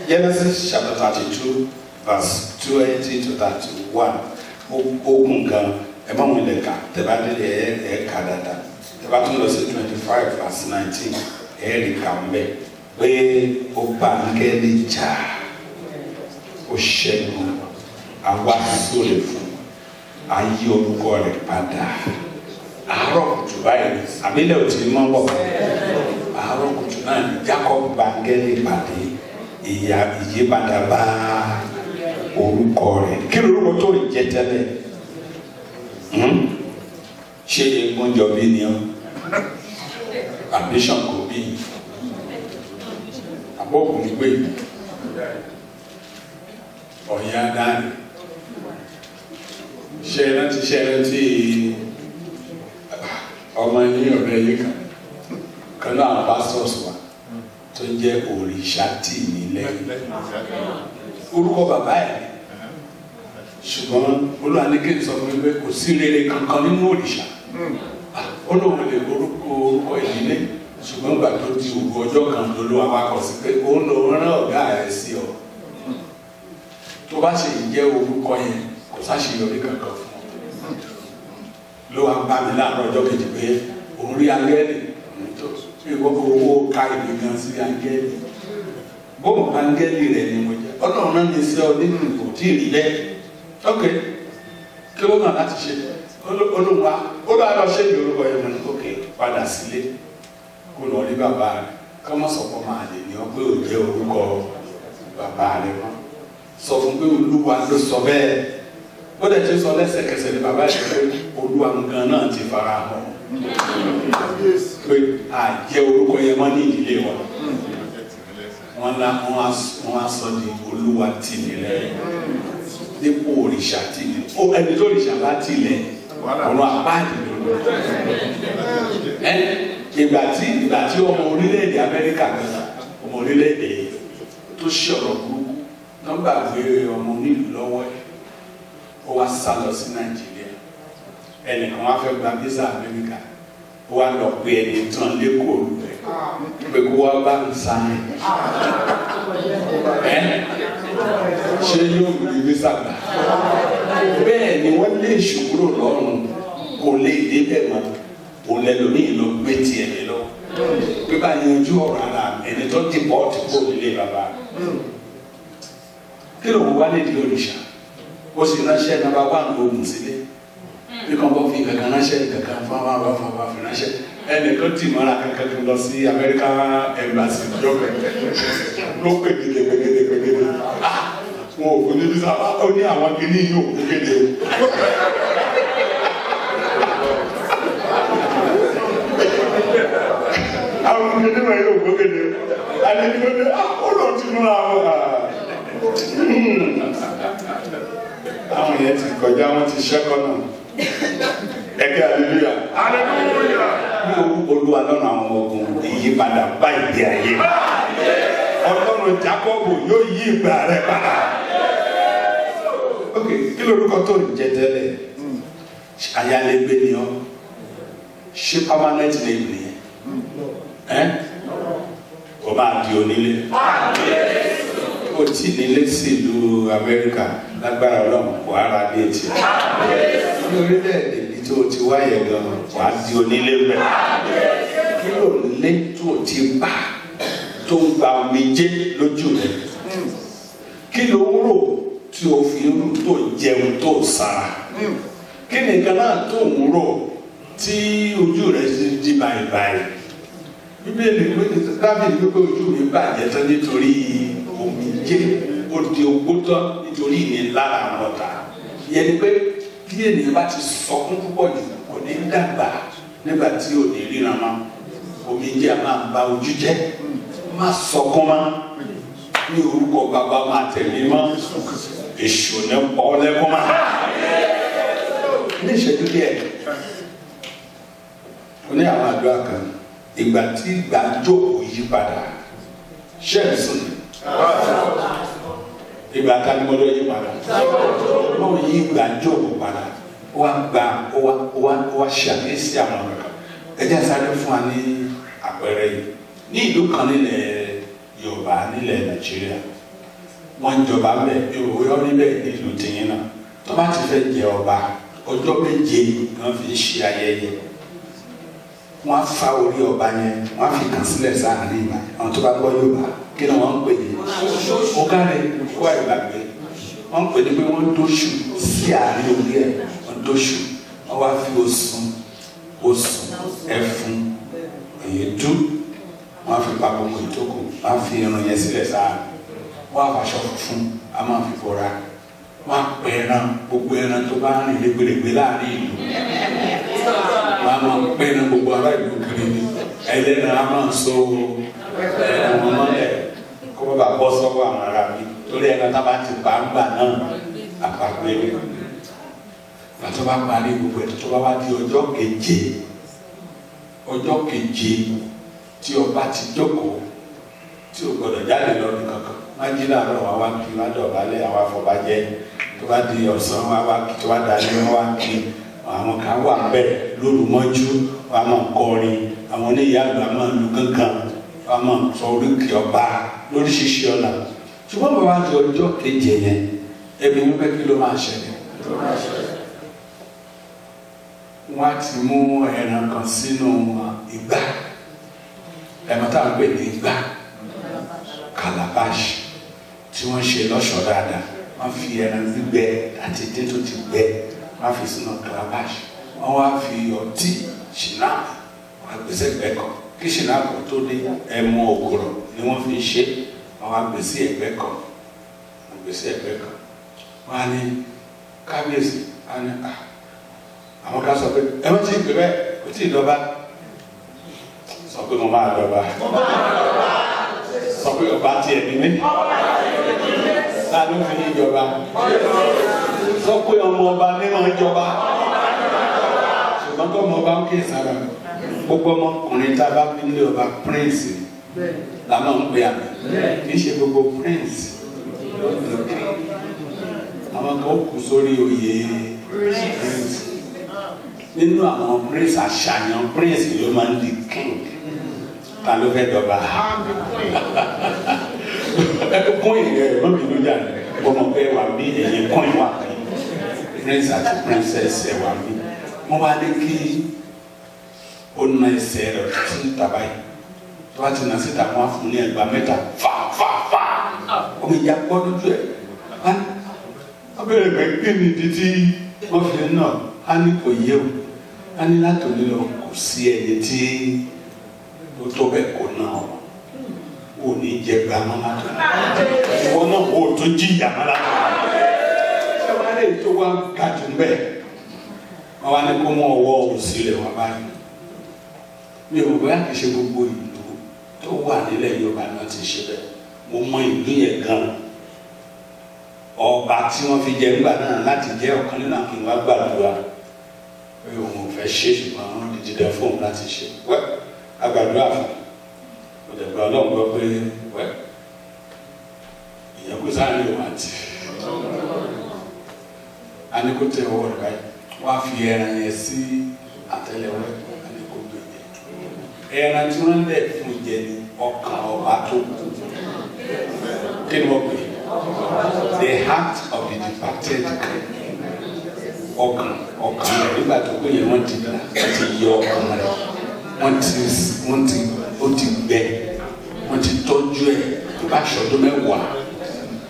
Genesis chapter 32 verse 20 to 31. Ogun kan ẹ máa wọn lè kà tẹ́bá délé ẹ kà dáadáa tẹ́bá tún lọ sí 25 verse 19 ẹ rí kà mbẹ pé ó bá áńgẹ́lì jà ó ṣẹ́gun àwa sóòlè fún ayé orúkọ rẹ̀ padà àárọ̀ kùtù báyìí àbílẹ̀ ò tí mọ́ bọ̀ àárọ̀ kùtù náà ní Jacob bá áńgẹ́lì pàdé ìyípadà bá orúkọ rẹ̀ kí lorúkọ tó rí jẹ́ tẹ́lẹ̀ ṣé egunjọ bí ni ọ ambition kò bí àbọ̀kùn gbé ọ̀yà dání ṣe rántí ọmọ yín ọ̀rẹ́ yìí kan náà pastors wa tó jẹ́ òrìṣà tì mí lẹ́yìn orúkọ bàbá ẹ̀ ṣùgbọ́n olùwàníkè sọ fún mi pé kò sí rere kankan nínú òrìṣà ó lóun lè orúkọ ìdílé ṣùgbọ́n gbà tó di òru ọjọ́ kan lolúwa wa kọ sí pé òun lòun rán ọ̀gá rẹ̀ sí ọ tó bá ṣe jẹ́ orúkọ yẹn kò sáṣeyọrí kankan fún ọ ló wá bá mi láàárọ̀ ọjọ́ kejì pé òun rí áńgẹ́lì owó ká ìwé gan sí áńgẹ́lì bóun áńgẹ́lì rẹ̀ ni mo jẹ́ ọlọ́run náà ní sí ọ nínú ìbò tí ì rí bẹ́ẹ̀ ok kí ló náà láti ṣe olùwà ó lọ lọ ṣe ìdórúkọ yẹn mọ ok padà sílé kó lọ rí bàbá rẹ̀ kọ́ mọ́ sọ̀kọ́ máa lè ní ọ pé ò jẹ́ orúkọ bàbá rẹ̀ mọ́ sọ fún pé olúwa ló sọ bẹ́ẹ̀ ó dẹ̀ ti sọ lẹ́sẹ̀kẹsẹ̀ ní bàbá rẹ̀ pé olúwa nǹkan náà ti fara hàn pé àjẹ́ orúkọ yẹn mọ́ ní ìdílé wa wọ́n á sọ di olúwa tì mí lẹ́yìn dípò òrìṣà tì mí ẹni tó òrìṣà bá tì lẹ́yìn ọ̀nà àpáàdì lòlò ìgbà tí ọmọ orílẹ̀-èdè Amẹ́ríkà kan ọmọ orílẹ̀-èdè tó ṣọ̀rọ̀ burúkú nọ́mbà gbé ọmọ onílù lọ́wọ́ ẹ̀ ó wá sá lọ sí Nàìjíríà ẹnìkan wá fẹ́ gba visa Amẹ́ríkà ó wá lọ pé ẹni tán lẹ́kọ̀ọ́ rẹ̀ pé kó wá bá ń sáyẹn ṣé yóò rí visa gbà bẹ́ẹ̀ ni wọ́n lé ìṣòro lọ́rùn kò lè débẹ̀ mọ́ òun lẹ́lòmíì lọ gbé tiẹ̀ lé lọ pé bá yanjú ọ̀rọ̀ ara ẹni tó ti bọ́ ti kó nílé bàbá kí ló wá lè di òrìṣà ó sì ránṣẹ́ nàbà wà ní ogun sílé bí kan bọ́ fi kankan ránṣẹ́ kankan fáwọn fi ránṣẹ́ ẹnìkan tì mọ́ra kankan tó lọ sí Amẹ́ríkà embassy jọ́pẹ̀ ló pè gèdè wọn ò kò ní bísà ó ní àwọn kìíní yóò kó kéde o. àwọn kìíní wọn yóò kó kéde o àti ní pé ó lọ tí múra wọn àwọn yẹn ti kọjá wọn ti ṣẹ́kọ̀ náà ẹgbẹ́ aleluya ní orúkọ Olúwa lọ́nà àwọn ogun ìyípadà bá ìgbé ayé Ọlọ́run Jákọ́bù yóò yí ìgbà rẹ̀ padà. Ok, kí lorúkọ tó ń jẹ tẹ́lẹ̀ ayálégbé ni ọ ṣé permanent name ni o máa di onílé o tí nílé sí ìlú Amẹ́ríkà lágbára Ọlọ́run kò ara dé tiẹ̀ ní orílẹ̀-èdè bí tó ti wáyé gan wà á di onílé bẹ́ẹ̀ kí ló lé tó ti bá tó ń gba omijé lójú rẹ̀ kí ló ń rò tí o fi rú tó jẹun tó sára kí nìkan náà tó ń rò tí ojú rẹ̀ ti di báyìí Bíbélì pé Dáfídì wípé ojú mi bàjẹ́ tán nítorí omijé ó di ogbó tán nítorí ìnilára àwọn ọ̀tá. Ìyẹn ni pé bí ènìyàn bá ti sọkún púpọ̀ jù kò ní dàgbà nígbà tí ò ní ríran mọ́. Omijé a máa ba ojú jẹ́, má sọkún mọ́ ní orúkọ Bàbá máa tẹ̀lé mọ́. Èṣù ní pọ́ lẹ́kún mọ́. Ní ìṣẹ́jú díẹ̀ ó ní àwọn àdúrà kan ìgbà tí ìgbà jókòó yí padà ṣẹ́ẹ̀sùn ìgbà tánigbọ́dọ̀ yí padà wọ́n yí ìgbà jókòó padà wọ́n wá ṣàkíyèsí àwọn ọ̀rọ̀ ẹ̀jẹ̀ sáré fún wa ní àpẹẹrẹ yìí ní ìlú kan nílẹ̀ Yorùbá nílẹ̀ Nàìjíríà wọ́n ń jọba bẹ́ẹ̀ Yorùbá níbẹ̀ nílùú tìyín náà tó bá ti fẹ́ jẹ ọba ọjọ́ méje ni wọ́n fi ṣe ayẹyẹ wọ́n fa orí ọba yẹn wọ́n fi kàn sílẹ̀ sáàrin ìgbà àwọn tó bá gbọ́ Yorùbá kí ni wọ́n ń pè ní ọ̀gáre kó àìgbàgbé wọ́n ń pè ní pé wọ́n dóṣù sí àárín orí ẹ̀ wọ́n dóṣù wọ́n wá fi osùn ẹfun èédú wọ́n fi pa gbogbo ìtókò wọ́n fi irun yẹn sílẹ̀ sáàrin wọ́n àfàṣọ funfun a máa fi bọ́ra wọ́n pẹ ẹran gbogbo ẹran tó bá rìn lẹ́gbẹ̀lẹ́gbẹ̀ láàrin ìlú wọ́n máa pẹ ẹran gbogbo ará ìlú kiri ni ẹlẹ́ran a máa so ẹran wọn mọ́lẹ̀ kó bá bọ́ sọ́wọ́ àwọn ará mi torí ẹran tá bá ti pa ń gbà náà àpapọ̀ ẹ̀rọ tó bá parí gbogbo ẹ̀ tó bá wá di ọjọ́ keje tí ọba ti jókòó tí o gbọ́dọ̀ jáde lọ ní kankan máa jí láàárọ̀ wá kí wá dọ̀bálẹ̀ àwọn afọbajẹ́ tó bá di ọ̀sán wá kí tó bá dalẹ̀ wá kí àwọn kan wà bẹ́ẹ̀ lóru mọ́jú wá máa kọrin àwọn oníyà àgbà máa lu gángan wá máa sọ oríkì ọba lóríṣiríṣi ọ̀nà ṣùgbọ́n bàbá di ọjọ́ keje yẹn ẹbí wípé kí ló máa ṣẹlẹ̀ wọ́n á ti mú ẹran kan sínú ìgbà ẹ̀mọ́ tá à ń pè ní ìgbà calabash tí wọ́n ṣe lọ́ṣọ̀ọ́ dáadáa wọ́n fi ẹran gbígbẹ àti ètè tó ti gbẹ wọ́n fi sínú calabash wọ́n wá fi ọtí ṣìnáàpù wọ́n gbèsè ẹgbẹ́ kan kí ṣìnáàpù tó dé ẹmu ògùrọ̀ ni wọ́n fi ṣe wọ́n wá gbèsè ẹgbẹ́ kan wọ́n á ní kábíyèsí á ní àwọn ká sọ pé ẹ wọ́n ti gbé bẹ́ẹ̀ kò tí ì dọ́ba sọ pé mo máa dọ́ba sọ pé ọba tiẹ̀ ní mí láti fi yín jọba sọ pé ọmọ ọba ní máa ń jọba ṣùgbọ́n tó ọmọ ọba ń kí sára gbogbo ọmọkùnrin tá a bá fi lé ọba prince la máa ń pè àmì kì í ṣe gbogbo prince àwọn kan ó kù sórí oyè prince nínú àwọn prince àṣàyàn prince ló máa ń di king ta ló fẹ́ dọ̀ba kún ìyẹn lóbi ló jà ọmọ pé wà bí èyí kún ìwà prince àti princess ẹ wà bí wọ́n wá ní kí ó na ẹsẹ̀ rẹ̀ sí tàbá yìí tó bá ti nà síta wọ́n á fún ní ẹgbàá mẹ́ta fà omi ìyá pọ́ lójú ẹ̀ wọ́n bẹ̀rẹ̀ pé kí ni títí wọ́n fi náà á ní kò yé o á ní látòlí lọ kò sí ẹni tí ó tó bẹ́ẹ̀ kó náà ò ní jẹ gbàmọ́ látòlí ìwọ náà ò tó jíyà má látòlí ṣé wàá lè tó wá gàdú bẹ́ẹ̀ wọ́n wá ní kó mọ́ ọwọ́ òsì rẹ̀ wá báyìí mi ò bóyá kì í ṣe gbogbo ìlú tó wà nílẹ̀ Yorùbá náà ti ṣe bẹ́ẹ̀ mo mọ ìlú yẹn gan-an ọba tí wọ́n fi jẹ nígbà náà láti jẹ́ ọ̀kan nínú àwọn ìwà gbàdúrà pé òun ò fẹ́ ṣe ṣùgbọ́n wọ́n di dídẹ fún òun láti ṣe wẹ́ agbàdúrà fún ọ̀dẹ̀gbà Ọlọ́run gbọ́ pé wẹ́ ìyẹn kó sáré òun àti anikó tẹ ọwọ́ rẹ̀ báyìí wọ́n á fi ẹran yẹn sí àtẹ́lẹwọ́ anikó gbé jẹ ẹran tí wọ́n lẹ̀ fún jẹ ní ọkàn ọba tó kí ni wọ́n pè é. The heart of the departed ọkàn rẹ̀ nígbà tó pé yẹn wọ́n ti yọ ọkàn rẹ̀ ó ti gbẹ wọ́n ti tọ́jú ẹ̀ tó bá ṣọdún mẹ́wàá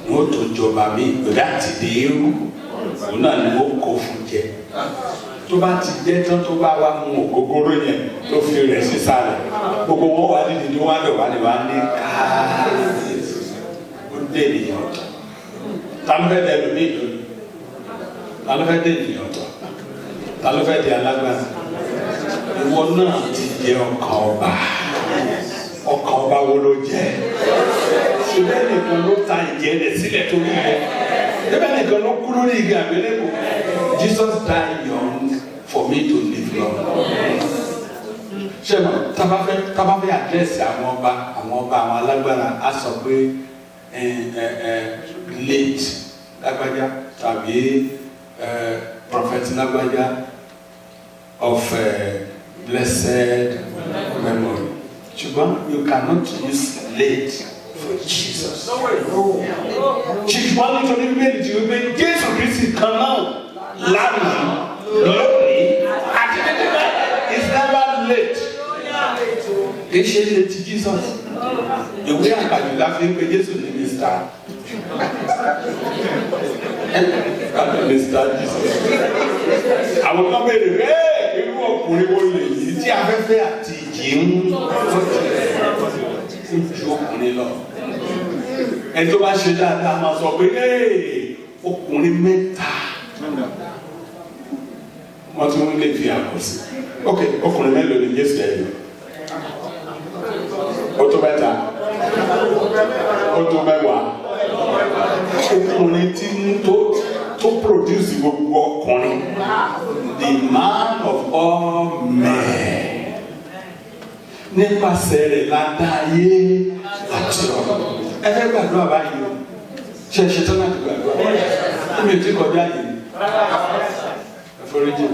ni ó tó jọba mi ìgbéra àti dé eru òun náà ni ó kó fún jẹ tó bá ti jẹ́ tán tó bá wá mú ògógóró yẹn tó fi rẹ̀ sí sálẹ̀ gbogbo wọn wá dídì ní wá dọ̀ wá ní wá ní káàdì ó dé ènìyàn ọ̀tọ̀ ta ló fẹ́ dẹ lómi ìlú ta ló fẹ́ dé ènìyàn ọ̀tọ̀ ta ló fẹ́ di alágbára ìwọ náà ti jẹ ọkàn ọba wo ló jẹ ṣùgbọ́n nìkan ló ta ìjẹ rẹ̀ sílẹ̀ tó ní bọ́ ẹ̀bẹ̀ nìkan ló kú lórí igi àgbélébùú. Jesus died young for me to live long. Ṣé mo tábàfẹ́ àdírẹ́sì àwọn ọba àwọn alágbára á sọ pé late lágbájá tàbí prophet lágbájá of blessed memory. Ṣùgbọ́n you cannot use late for Jesus. Ṣùgbọ́n nítorí bíbélì ti wípé Jésù Kristi kan náà lánàá lónìí àti títí bẹ́ẹ̀ is never late. Kì í ṣe late Jesus. Ìwé àgbàdo la fi ń pe Jésù ní Mr. Mr. Jesus. Àwọn kan béèrè rẹ̀ irú ọkùnrin wo lè yí tí afẹ́fẹ́ àti ìjì ń ju ọkùnrin lọ. Ẹni tó bá ṣe dáadáa máa sọ pé ọkùnrin mẹ́ta wọ́n tún lè fi àpò sí. Ok, ọkùnrin mélòó ni Jésù ẹ̀yọ? Ó tó mẹ́ta, ó tó mẹ́wàá. Ọkùnrin tí tó produce gbogbo ọkùnrin, the man of all men. Nípasẹ̀ rẹ̀ la dá ayé àti ọ̀run. Ẹ fẹ́ gbàdúrà báyìí o. Ṣé ṣe tán láti gbàdúrà? Èmi ò tí kọjá yìí. Ẹ̀fọ́ríjì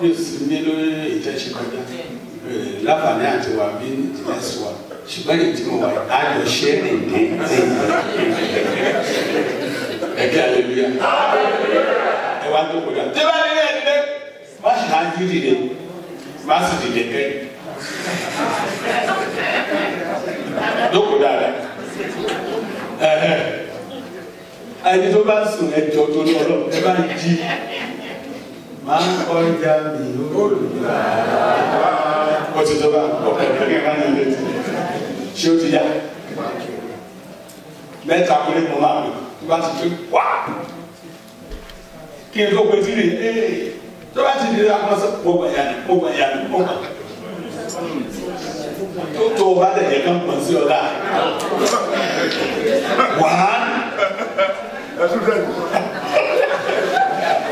mi ò sì ní lórí ìtẹ̀sí kọjá. Láǹfààní àti wà bí ìtẹ̀sí wa. Ṣùgbọ́n èyí tí mo wà ayọ̀ ṣẹ́ nìdé. Ẹ̀kẹ́ aleluya. Ẹ wá tó kọjá. Tí bá nílé ẹ̀dídé, má ṣe á jí dìde. Má sì dìde kẹ́yìn. Lóko dáadáa. Ẹni tó bá sùn ẹjọ́ tó ní ọlọ́run ẹ bá jí. Máa ń kọjá mi olùgbà. Ó ti tó bá ọ̀pọ̀ ẹ̀kẹ́ ká ní ilé tí. Ṣé ó ti yá? Mẹ́ta kúlé mo máa lò. Tó bá ti tó wá. Kí n tó pe tí rí tó bá ti di akọ́sọ mo gbà yá ni. Tó o bá tẹ̀lé kan pọ̀ sí ọ̀la. One.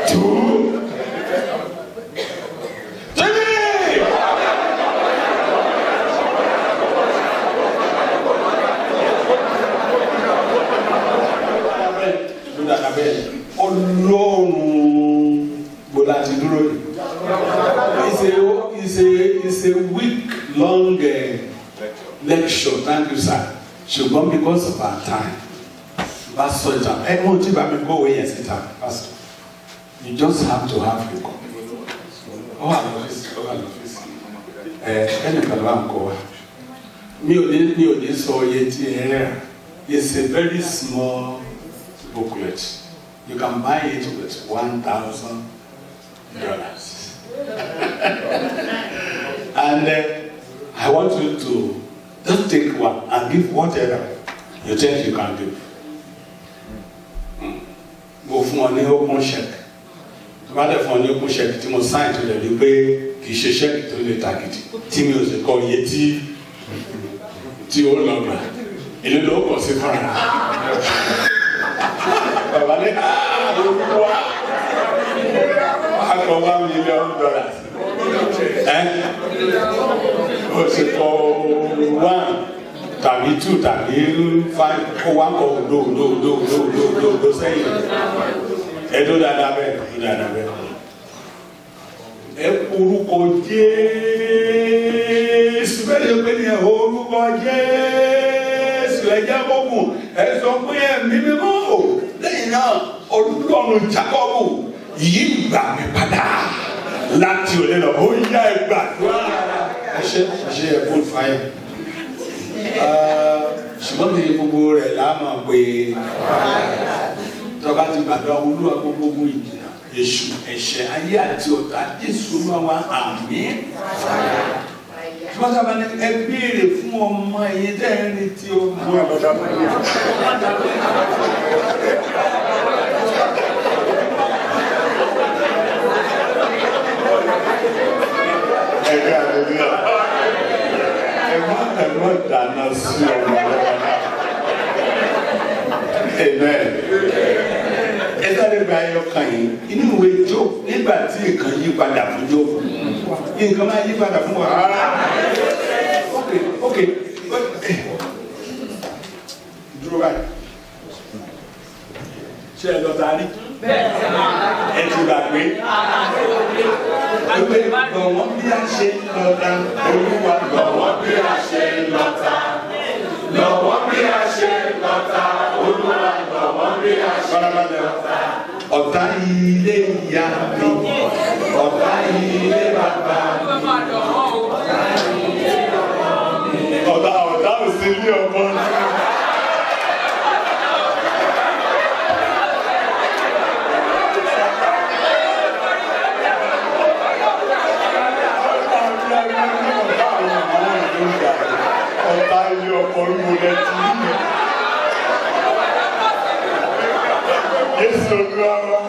2 Ọlọ́run bó láti dúró yìí. It's a week-long lecture, thank you sir. Ṣùgbọ́n because of our time, Pastor ìtàn ẹ mọ̀ tí bàbá mi gbọ́ wẹ̀ yẹn sí ìtàn Pastor. You just have to have your copy. Ọ wà lọ́fíìsì. Ẹnì kan bá ń kọ́ wa. Mi ò ní sọ iye tí ẹ rà. It's a very small booklet. You can buy it with $1,000. And I want you to just take one and give whatever you think you can give. Go fún ọ ní open check. Tó bá dẹ̀ fún ọ ní open check tí mo sign tó lè rí pé kì í ṣe check tó lè tàkìtì tí mi ò sì kọ iye tí ó lọ gbà. Èlé ló kọ̀ sí fúnra. Bàbá ní wá akọ $1 million. O sì kọ 1 tàbí 2 tàbí 5 kó wá kọ do sẹ́yìn. Ẹ̀dọ́ dáadáa bẹ́ẹ̀. Ẹ orúkọ Jésù bẹ́ẹ̀ ni pé ní orúkọ Jésù ẹ̀jẹ̀ gbógun ẹ sọ pé ẹ̀mí mímọ́ lẹ́yìn náà Ọlọ́run Jákọ́bù yí gbà mí padà láti òde lọ ó yá ẹ gbàdúrà. Ẹ ṣe full fire. Ṣùgbọ́n kì í gbogbo rẹ̀ láàmú pé tọ́ba ti gbàdúrà Olúwa gbogbo èṣù ẹ̀ṣẹ̀ ayé àti ọ̀tá Jésù máa wá àmín. Wọ́n sábà ní ẹ béèrè fún ọmọ ẹ̀yẹ tẹ́ ẹ retí ọmọ. Ẹ̀gbọ́n dáná sí ọmọ ọlọ́wọ́ náà. Amen. Ẹ sáré gba ayọ̀ kan yìí inú ìwé Jóòbù nígbà tí nǹkan yí padà fún Jóòbù nǹkan máa yí padà fún wa. Ok dúró báyìí ṣé ẹ lọ taari ẹ ti gbà pé lọ́wọ́ bí a ṣe lọ́ta Olúwa lọ́wọ́ bí a ṣe lọ́ta lọ́wọ́ bí a ṣe lọ́ta Olúwa lọ́wọ́ bí a ṣe lọ́ta. Ọ̀tá ilé ìyá mi ọ̀tá ilé bàbá mi ọ̀tá ò sí ilé ọkọ ní. Ọ̀tá ilé ọkọ ní mo lẹ ti rí. Jésù Olúwa wa.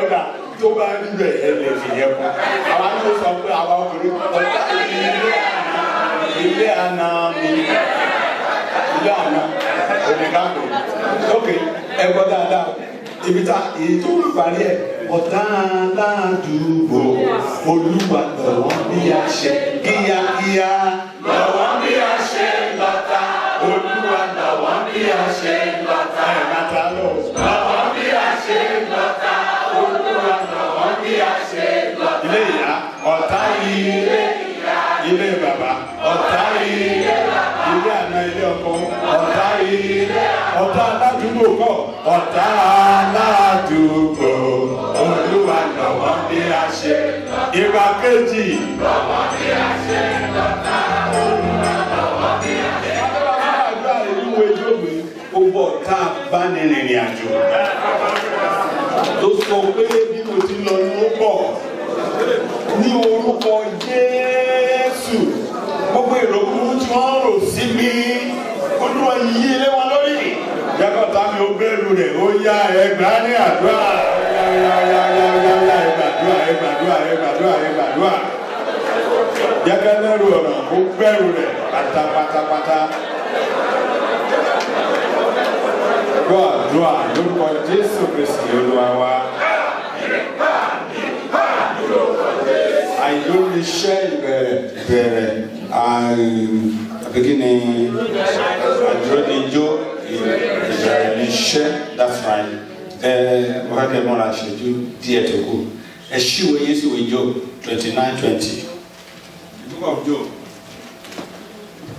Ọ̀dà tó bá rí bẹ̀ ẹ lè fi yẹ kọ́. Àwa ló sọ pé àwa ọkùnrin ọ̀tá ilé àná mi. Ilé àná oníkàkùn. Ok, ẹ gbọ́ dáadáa. Ibi tá èyí tó ń parí ẹ̀ ọ̀tá aládùúgbò Olúwa lọ́wọ́ bí a ṣe kíákíá. Lọ́wọ́ bí a ṣe lọ́ta Olúwa lọ́wọ́ bí a ṣe lọ́ta. Ẹ̀ máa ta lọ. Lọ́wọ́ bí a ṣe lọ́ta Olúwa lọ́wọ́ bí a ṣe lọ́ta. Ilé ìyá ọ̀tá ilé bàbá ọ̀tá ilé àná ilé ọkọ ọ̀tá ọ̀tá aládùúgbò kọ́ ọ̀tá aládùúgbò Olúwa lọ́wọ́ bí a ṣe ìgbà kejì lọ́wọ́ bí a ṣe lọ́tà Olúwa lọ́wọ́ bí a ṣe lọ́tà. Àdúrà ìlúwe Jóòbù gbogbo ọ̀tá abánirìnrìn àjò tó sọ pé bí mo ti lọ ní ó bọ̀ ní orúkọ Jésù gbogbo èrò burúkú tí wọ́n rò sí mi Olúwa yí ilé wọn lórí. Jákọ́tà mi ò bẹ̀rù rẹ̀ ó yá ẹgbà ní àdúrà ẹgbàdúrà. Jákẹ́lẹ́rù ọ̀nà ó bẹ̀rù rẹ̀ pátápátápátá. Gbọ́ àdúrà lórúkọ Jésù Kristi Olúwa wa. Àìlóríṣẹ́ ìbẹ̀rẹ̀ àbíkíni àdúróníjó ìbẹ̀rẹ̀ níṣẹ́ that's right. Mo fẹ́ kẹ́ mọ́ra ṣẹ́jú díẹ̀ tó kù. Ẹ ṣíwèé yé sí ìwé Job 29:20. The book of Job.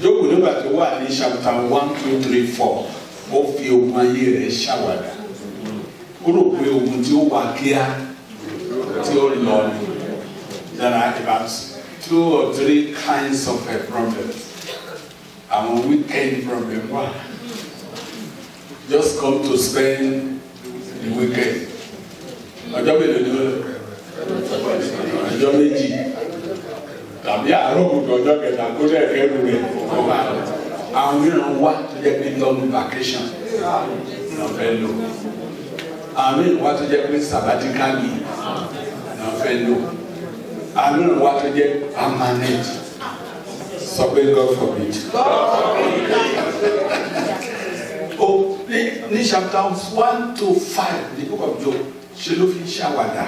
Job nígbà tó wà ní chapter 1, 2, 3, 4 ó fi ogun ayé rẹ̀ ṣàwàdà. Ó rò pé ogun tí ó wà kíá tí ó lọ ni. There are about 2 or 3 kinds of problems. Àwọn weekend problem wà. Just come to spend the weekend. Ọjọ́ mélòó ni ó lọ? Ọjọ́ méjì. Tàbí àárọ̀ gbogbo ọjọ́ kẹta kó dẹ̀ kẹ́rù rẹ̀. Àwọn mìíràn wá tó jẹ́ pé long vacation náà fẹ́ lò. Àwọn mìíràn wá tó jẹ́ pé sabbatical leave náà fẹ́ lò. Àwọn mìíràn wá tó jẹ́ permanent. Sọ pé God forbid. Ní chapters 1 to 5 the book of Job ṣe ló fi ṣàwàdà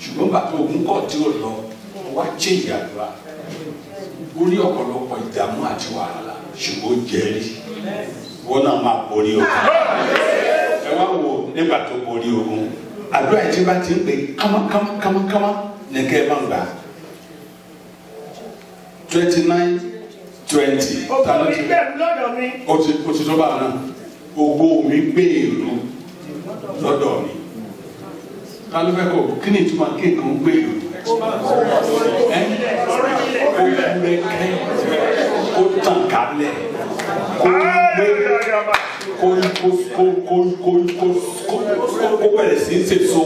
ṣùgbọ́n bàtà ogun kọ̀ tí ó lọ wá jẹ́ ìyàdúrà orí ọ̀pọ̀lọpọ̀ ìdààmú àti wàhálà ṣùgbọ́n jẹ́rìí wọ́n náà máa borí ogun. Ẹ wá wo nígbà tó borí ogun àdúrà tí bá ti ń pè kámákámá ní kẹ́ ẹ máa gbà 29:20. Ogun mi bẹ̀rù lọ́dọ̀ mi. O ti tó bá náà ògo mi gbèrú lọ́dọ̀ mi. Ta ló fẹ́ kó kí ni ìtumọ̀ kéèkó gbèrú? Ó kúrẹ́ kẹ́ ó tàn kálẹ̀ kó bẹ̀rẹ̀ sí ṣèso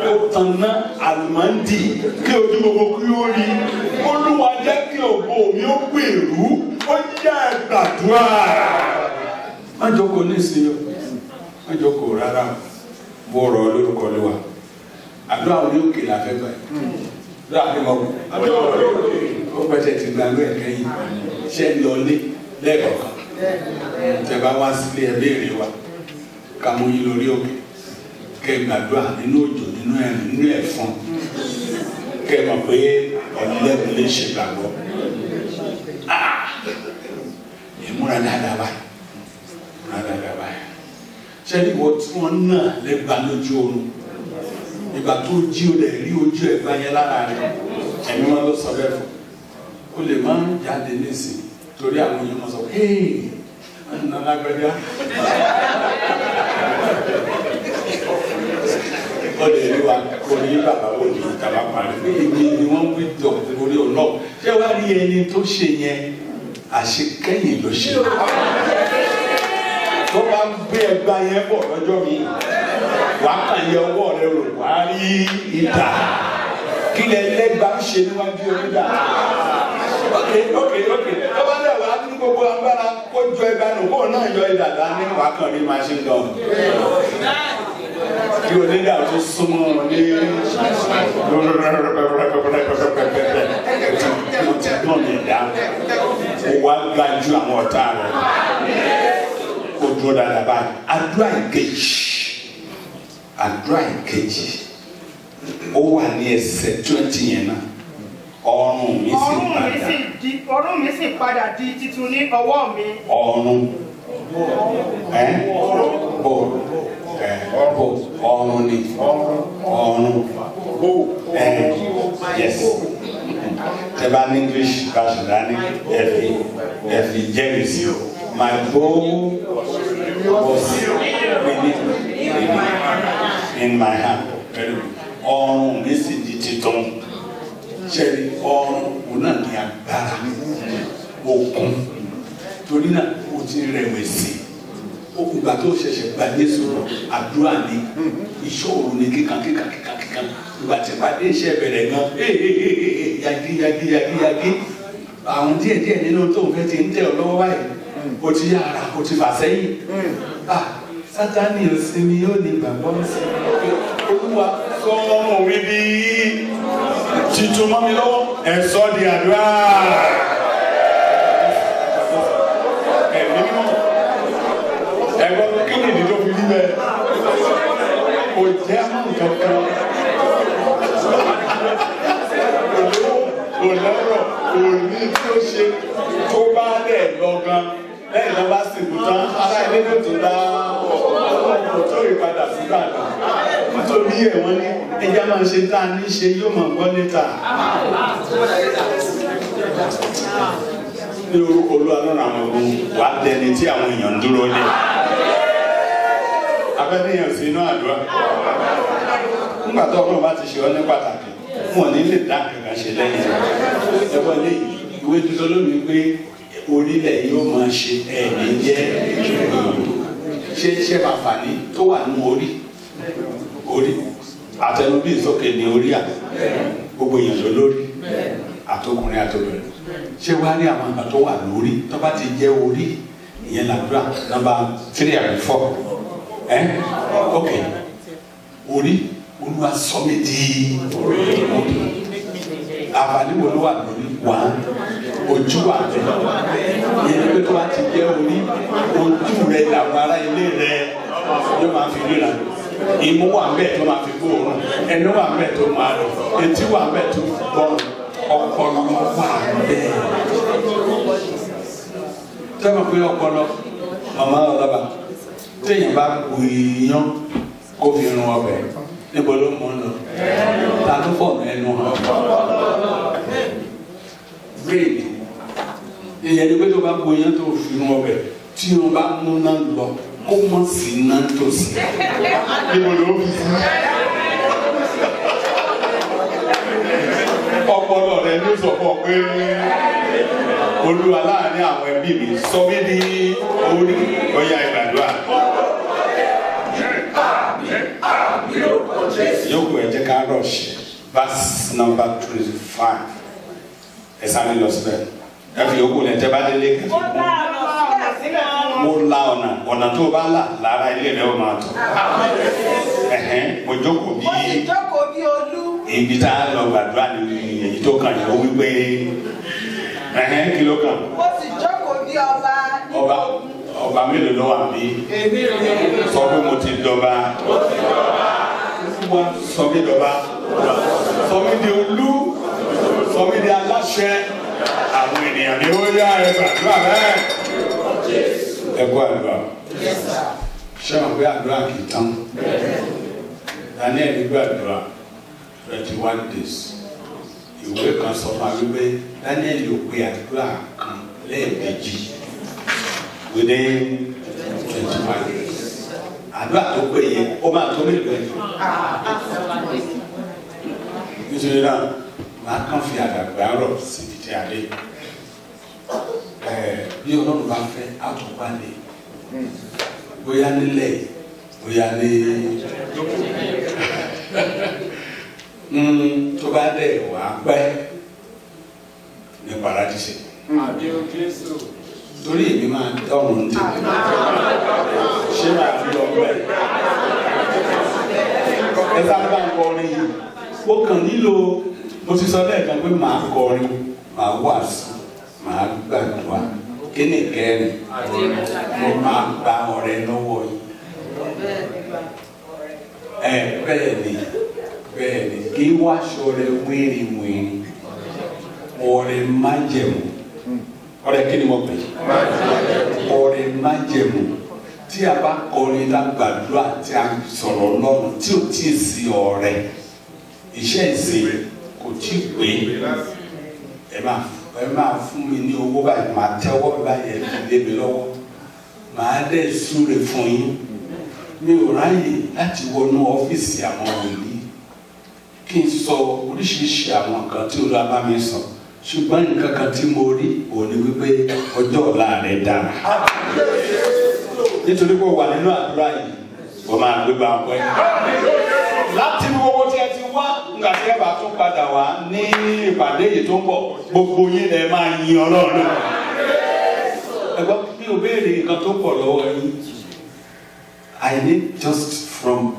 kó tanná àlùmọ́ndì kí ojú gbogbo kí ó rí Olúwa jẹ́ kí ògo mi ó gbèrú ó yá gbàdúrà. má jókòó ní ìsinyìí má jókòó rárá bó rọ lórúkọ lé wa àdúrà orí òkè la fẹ́ báyìí láàrin ọkọ ó pẹ̀sẹ̀ ti gbàgbé ẹ̀kẹ́ yìí ṣẹ́ ń lọlé lẹ́ẹ̀kọ̀ọ̀kan tẹ́ bá wá sílé ẹ béèrè wa ká mú yín lórí òkè kẹ́ gbàdúrà nínú òjò nínú ẹ̀rùn nínú ẹ̀fọn kẹ́ mọ̀ pé ọ̀nìlẹ́kùn lè ṣe gbàgbọ́ ìmúra dáadáa báyìí ìmúra dáadáa báyìí ṣé ní wọ́n tí wọ́n náà lẹ́gbàá lójú oorun ìgbà tó jí o lè rí ojú ẹ̀gbá yẹn lára rẹ̀ ẹ̀mí wọn ló sọ bẹ́ẹ̀ fún o lè máa ń jáde nísìnyí torí àwọn èèyàn máa sọ hey ọ̀nà lágbẹ́dá ó lè rí wa kó ní bàbá wò ní ìtàlá parí pé èmi ni wọ́n wí dọ̀ orí ọ̀nà ṣé wàá rí ẹni tó ṣe yẹn àṣekẹ́yìn ló ṣe tó bá ń gbé ẹgbà yẹn bọ̀ lọ́jọ́ mi wà á kàn yẹ ọwọ́ rẹ rò wà á rí ìdá kí lẹ lẹ́gbàá ń ṣe níwájú onídà ok tó bá dẹ̀ wà á ní gbogbo agbára kó jọ ẹgbà nù kó náà yọ ìdá dání wà á kàn rí machine gun kí onídà tó súnmọ́ wọn ní ti gbọ́n mi dá o wá ga ju àwọn ọ̀tá rẹ kó dúró dáadáa báyìí àdúrà ìkejì ó wà ní ẹsẹ̀ 20 yẹn náà ọrùn mi sì padà di titun ní ọwọ́ mi. ọrùn ni yes tẹ́bá ní English version dání ẹ̀fì jẹ́rìsì my bow was in my hand ọrùn mi sì di titun ṣẹ́ni ọrùn òun náà ní agbára okun torí náà o ti rẹ̀wẹ̀sì ìgbà tó ṣẹ̀ṣẹ̀ gba Jésù àdúrà ní ìṣòro ní kíkan ìgbà tí pàdé iṣẹ́ bẹ̀rẹ̀ gan yagi àwọn díẹ̀ nínú tó ń fẹ́ ti ń tẹ̀ ọ́ lọ́wọ́ báyìí o ti yára o ti fà sẹ́yìn Sátánì ò sinmi ó ní gbàgbọ́ sí Olúwa sọ́ọ́rùn mi bí titun mọ́ mi lọ́wọ́ ẹ̀ sọ́ di àdúrà. Ẹ̀gbọ́n kí ni ìdíjọ́ fi rí bẹ́ẹ̀? Kò jẹ́ nǹkan kan. Kò lọ́rọ̀, kò ní tí ó ṣe tó bá dẹ̀ lọ gan. Lẹ́yìn náà bá sì kú tán, ará ilé ló ti dá ọkọ̀ tó rí padà sí Ìbàdàn. Nítorí ẹ̀ wọ́n ní ẹja máa ṣe tá a ní ṣe yóò máa gbọ́ níta. Ní orúkọ Olúwa lọ́nà àwọn ogun wà dẹni tí àwọn èèyàn ń dúró lé. Abẹ́níyàn sí inú àdúrà. Nígbà tó Ọlọ́run bá ti ṣe ọ́ ní pàtàkì, wọn ò ní lè dá kankan ṣe lẹ́yìn rẹ̀. Ẹ̀wọ́n ní ìwé tuntun lónìí pé orílẹ̀ yóò máa ṣe ẹ̀mí jẹ́ ṣe àǹfààní tó wà nínú orí àtẹnubí ìsókè ní orí à gbogbo èèyàn ló lórí àtọkùnrin àtọbìnrin ṣé wàá rí àwọn nǹkan tó wà lórí tó bá ti jẹ́ orí ìyẹn làdúrà nọ́mbà 3 àbí 4 ok orí Olúwa sọ mí di orí àǹfààní wo ló wà lórí wà ojú wà ìyẹn ní pé tó bá ti jẹ́ orí ojú rẹ làwọn ará ilé rẹ yóò máa fi ríra imú wà bẹ́ẹ̀ tó máa fi gbóòórùn ẹnu wà bẹ́ẹ̀ tó máa lò etí wà bẹ́ẹ̀ tó gbọ́rùn ọpọlọ wà bẹ́ẹ̀. Tẹ́wọ̀n pé ọpọlọ màmá ọlọ́ba téèyàn bá bu iyán kó fi run ọbẹ̀ níbo ló mọ̀ ń lọ ta ló fọ̀nà ẹnu hàn. Brain ìyẹn ni pé tó bá bu iyán tó fi run ọbẹ̀ tí wọn bá mú náà lọ kó mọ̀ sí náà tó sí níbo ló fi sí. Ọpọlọ rẹ ló sọ fún ọ pé Olúwa láàrin àwọn ẹbí mi sọ mí ní orí ọ̀yà ìgbàdúrà. Yòókù ẹ jẹ́ ká rush verse number 25. Ẹ sáré lọ síbẹ̀. Ẹ fi yòókù lẹ̀ tẹ́ bá délé kẹ́kẹ́. Mo la ọ̀nà tó bá là lára ilé rẹ̀ ó máa tọ̀. Mo jókòó bí ibi tá a lọ gbàdúrà ní èyí tó kàn yìí ó wí pé kí ló kàn. Mo sì jókòó bí ọba mélòó ló wà bí? Sọ pé mo ti dọba. Sọ mí dọba. Sọ mí di olú. Sọ mí di aláṣẹ. Àwọn ènìyàn ni ó yá ẹ gbàdúrà bẹ́ẹ̀. Ẹ kú àdúrà. Ṣé wọn pé àdúrà kì í tán? Daniel gbàdúrà 21 days. Ìwé kan sọ fún wa wípé Daniel yóò pe àdúrà kan lẹ́ẹ̀mejì within 21 days. Àdúrà tó pé yẹn ó máa tó mélòó ẹ̀. Nítorí náà màá kàn fi àdàgbà rọ̀ síbi tí a dé. Bí Ọlọ́run bá fẹ́ àtúpalẹ̀ bóyá nílẹ̀ bóyá ní tó bá dẹ̀ wá pẹ́ ní paradíṣe. Torí èmi máa dọ́rùn ní tèmi. Ṣé máa fi lọ bẹ́ẹ̀? Ẹ sábà ń kọrin yìí. Ó kàn nílò, mo ti sọ lẹ́ẹ̀kan pé màá kọrin, màá wàásù, màá gbàdúrà. Kíni kẹrin? Mo máa gba ọrẹ lọ́wọ́ yìí. Bẹ́ẹ̀ ni kí wá ṣọrẹ wíìrìwíìrì. Ọrẹ májẹ̀mú. Ọrẹ kí ni mo pè é? Ọrẹ májẹ̀mú. Tí a bá kọrin la gbàdúrà tí a sọ̀rọ̀ lọ́rùn tí ò tí ì sí ọrẹ. Iṣẹ́ ìsìn kò tí ì pé. Ẹ máa fún mi ní owó báyìí, màá tẹ́wọ́ báyìí ẹ̀ fi lé mi lọ́wọ́. Màá dẹ̀ súre fún yín. Mi ò ráyè láti wọnú ọ́fíìsì àwọn wòlíì kí n sọ oríṣiríṣi àwọn nǹkan tí Olúwa bá mi sọ. Ṣùgbọ́n nǹkan kan tí mo rí òun ni wípé ọjọ́ ọ̀la rẹ̀ dára. Nítorí pé ó wà nínú àdúrà yìí, wọ́n máa gbé bá ọpẹ́. Láti ní owó tí ẹ ti wá, nígbà tí ẹ bá tún padà wá ní ìpàdé yìí tó ń bọ̀, gbogbo yín lẹ máa yin Ọlọ́run. Ẹgbọ́n bí o béèrè nǹkan tó pọ̀ lọ́wọ́ yín, I need just from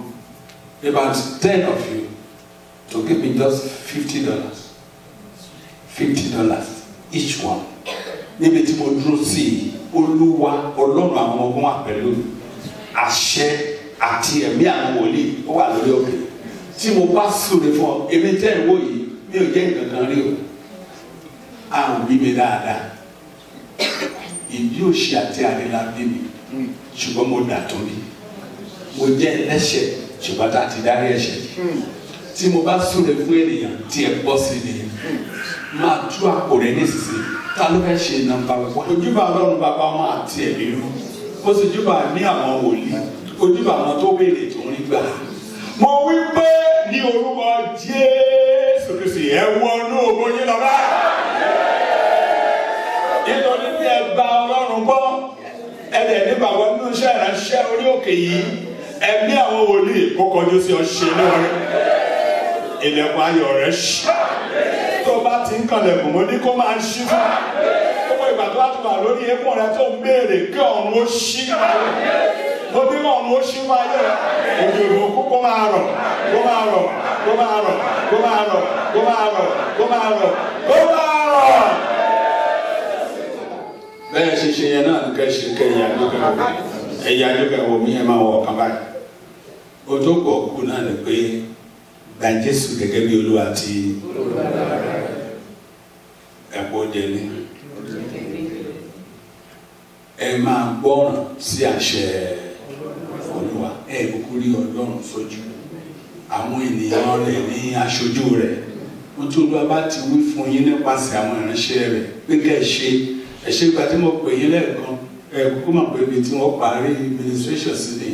about 10 of you to give me just $50. $50 each one. Níbi tí mo dúró sí i, Olúwa Ọlọ́run àwọn ọmọ wa pẹ̀lú àṣẹ àti ẹ̀mí àwọn wòlíì ó wà lórí òkè. Tí mo bá súre fún ọ, èmi tẹ́ ìwọ yìí mi ò jẹ́ nǹkan kan rí o. Àrùn bí mi dáadáa. Ìbí òṣì àti àrílà bí mi, ṣùgbọ́n mo dà tó mi. Mo jẹ́ ẹlẹ́ṣẹ̀ ṣùgbọ́n tá a ti dárí ẹ̀ṣẹ̀. Tí mo bá súre fún ènìyàn tí ẹ bọ́ sí ni, máa tú àpò rẹ nísinsìnyí. Ta ló fẹ́ ṣe nọ́mbà wọ́n? Ojúbà Ọlọ́run bàbá wọn àti ẹ̀mí rú. Ó sì júbà ní àwọn wòlíì. Ojúbà àwọn tó béèrè tó ń rí gbà. Mo wí pé ní orúkọ Jésù Kristi ẹ wọnú ògo yín lọ bá. Nítorí pé ẹ gba Ọlọ́run gbọ́. Ẹ dẹ̀ nígbàgbọ́ nínú iṣẹ́ ìránṣẹ́ orí òkè yìí. Ẹ̀mí àwọn wòlíì kó kọjú sí ọṣẹ lórí. Ilẹ̀kùn ayọ̀ rẹ̀ ṣí. Tó bá ti ń kanlẹ̀kùn mo ní kó máa ń ṣí fún. Gbogbo ìgbà tó bá ti wà lórí eékún rẹ tó ń béèrè kí ọ̀run ó ṣí. Mo bí ọ̀run ó ṣí fún ayé rẹ. Òjòrò òkú kó máa rọ̀, kó máa rọ̀, kó máa rọ̀, kó máa rọ̀, kó máa rọ̀, kó máa rọ̀, kó máa rọ̀. Bẹ́ẹ̀ ṣe ṣe yẹn náà nǹkan ṣe kẹ́yìn àdúgbò mi. Ẹ̀yà àdúgbò mi ẹ̀ máa wọ̀ ọ̀kan báyìí. O tó pọ̀ kú náà ni pé gba Jésù gẹ́gẹ́ bí Olúwa àti ẹ̀pọ̀ jẹni. Ẹ máa gbọ́ràn sí àṣẹ Olúwa. Ẹ kúkú rí Ọlọ́run sójú. Àwọn ènìyàn rẹ̀ ní aṣojú rẹ̀. Wọ́n tí Olúwa bá ti wí fún yín nípasẹ̀ àwọn ìránṣẹ́ rẹ̀ pé kẹ́ ẹ ṣe. Ẹ ṣe ìgbà tí mo pè yín lẹ́ẹ̀kan. Ẹ kúkú mọ̀ pé ibi tí wọ́n parí administration sí ni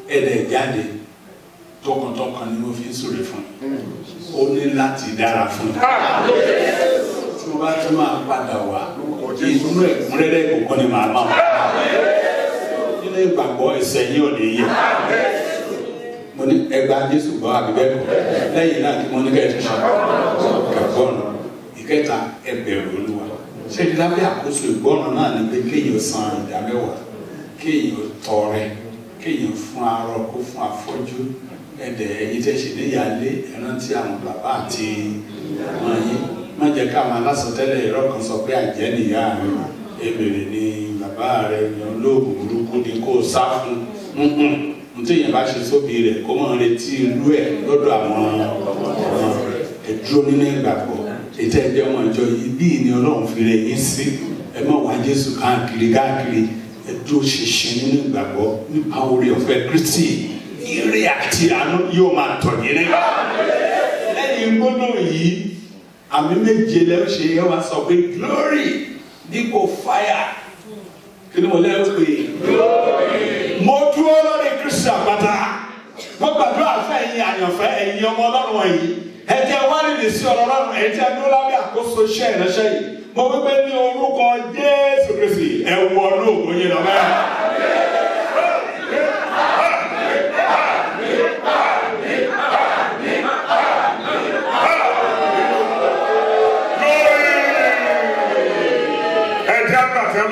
ẹ̀ẹ́dẹ̀ jáde. Tọkàntọkàn ni mo fi ń súre fún yín. Ó ní láti dára fún yín. Tí mo bá tún máa padà wá, ìdùnnú ẹ̀kúnrẹ́rẹ́ ìkọ̀kọ́ ni màá máa nínú ìgbàgbọ́ ẹsẹ̀ yìí ò ní yẹ mo ní ẹgbàá Jésù gbọ́ àbíbẹ́kọ̀ lẹ́yìn náà kí mo ní kẹ́ẹ̀ ṣe ìgbàgbọ́nà ìkẹta ẹbẹ̀rù Olúwa ṣé ní lábẹ́ àkóso ìgbọ́nà náà ni pé kéèyàn san ìdámẹ́wàá kéèyàn tọrẹ kéèyàn fún arọ kó fún afọ́jú ẹ̀dẹ̀ ẹ̀yìn tẹ́ ṣe níyàlé ẹ̀rántí àwọn bàbá àti ọmọ yìí má jẹ́ káwọn alásọtẹ́lẹ̀ ẹ̀rọ kan sọ pé àjẹ́ nìyá rẹ̀ èbèrè ni bàbá rẹ̀ yan lóògùn burúkú ni kò sá fún ntẹ̀yìn bá ṣe sóbì rẹ̀ kó mọ̀ retí irú ẹ̀ lọ́dọ̀ àwọn ẹ̀dúró nínú ìgbàgbọ́ ètò ẹ̀jẹ̀ ọmọ ìjọ yìí bí ni Ọlọ́run fi rẹ̀ yín sí ẹ má wá Jésù káàkiri ẹ̀dúró ṣinṣin nínú ìgbàgbọ́ nípa orí ọ̀fẹ́ Kristi ire àti àánú yóò máa tọ̀ yín nígbà lẹ́yìn gbọ́dọ̀ yìí àmì méje lẹ́wọ́ ṣe yẹ wá sọ pé glory dípò fire kí ni mo lẹ́wọ́ pé glory mo dúró lórí Kristi àpáta mo gbàdúrà fẹ́ ẹ̀yin àyànfẹ́ ẹ̀yin ọmọ Ọlọ́run wọ̀nyí ẹ̀jẹ̀ wá nílé sí ọ̀rọ̀ Ọlọ́run ẹ̀jẹ̀ dúró lábẹ́ àkóso iṣẹ́ ìránṣẹ́ yìí mo wípé ní orúkọ Jésù Kristi ẹ̀ wọ lóògùn yín lọ bẹ́ẹ̀.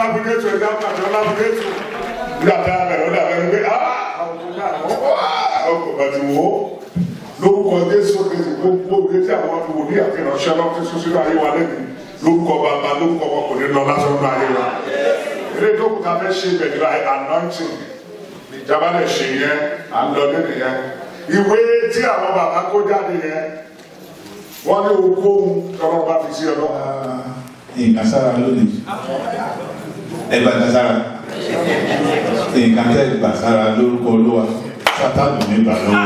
Lábùgẹ́tù ẹ̀dá pàtó lábùgẹ́tù nígbàtà àbẹ̀rẹ̀ ọ̀dà bẹ̀rẹ̀ pé ọkọ̀ bàtí wò ó lórúkọ Jésù Kristi gbogbo ìgbésí àwọn olùwòlí àti ìránṣẹ́ lọ́wọ́ tí sún sínú ayé wa lẹ́nu lórúkọ bàbá lórúkọ ọmọkùnrin lọ lásán nínú ayé wa eré tó kù tá a fẹ́ ṣe ìbẹ̀rẹ̀ anointing ìjàmbá lè ṣe yẹn à ń lọ nínú yẹn ìwé tí àwọn bàbá kó jáde yẹn wọ́n ní ogún tọ́lọ́ bá fi sí ọlọ́ ìgbàsára lónìí ẹgbà ìgbàsára ìgbàtẹ́ ìgbàsára lórúkọ Olúwa Sátánì nígbà lọ́wọ́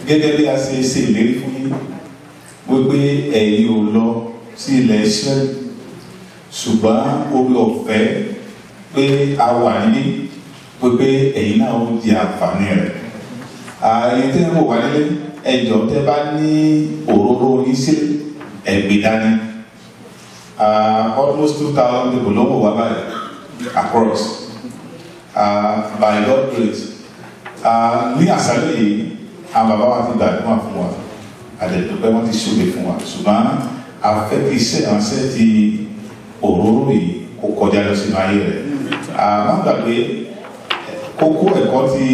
gẹ́gẹ́ bí a ṣe ìlérí fún yín wípé ẹ̀yin ò lọ sí ilẹ̀ Ísírẹ́lì ṣùgbọ́n orí ọ̀fẹ́ pé a wà ní wípé ẹ̀yin náà ó di àǹfààní rẹ̀ ẹ̀yin tí wọ́n wà nílé ẹjọ tẹ bá ní òróró oníṣẹ ẹgbẹ dání almost 2,000 people ló wò wá báyìí across by God grace ní àṣálẹ́ yìí àwọn bàbá wa ti gbàdúrà fún wa àdẹ̀dọ̀pẹ́ wọn ti ṣòro fún wa ṣùgbọ́n afẹ́ kí iṣẹ́ ìránṣẹ́ ti òróró yìí kó kọjá lọ sínú ayé rẹ̀ àwọn gbàgbé kókó ẹ̀kọ́ ti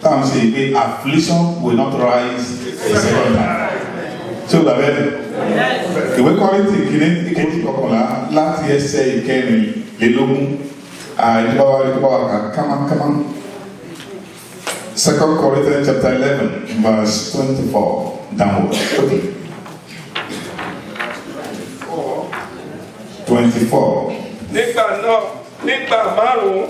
táwọn ṣe pé affliction will not rise a second time. Tí o gbàgbé ìwé Kọ́ríńtì kìíní ìkejì kọkànlá láti ẹsẹ̀ ìkẹrìnlélógún ìdíbáwá kàmákàmá. 2 Corinthians chapter 11 verse 24 downward. 24. Nígbà márùn-ún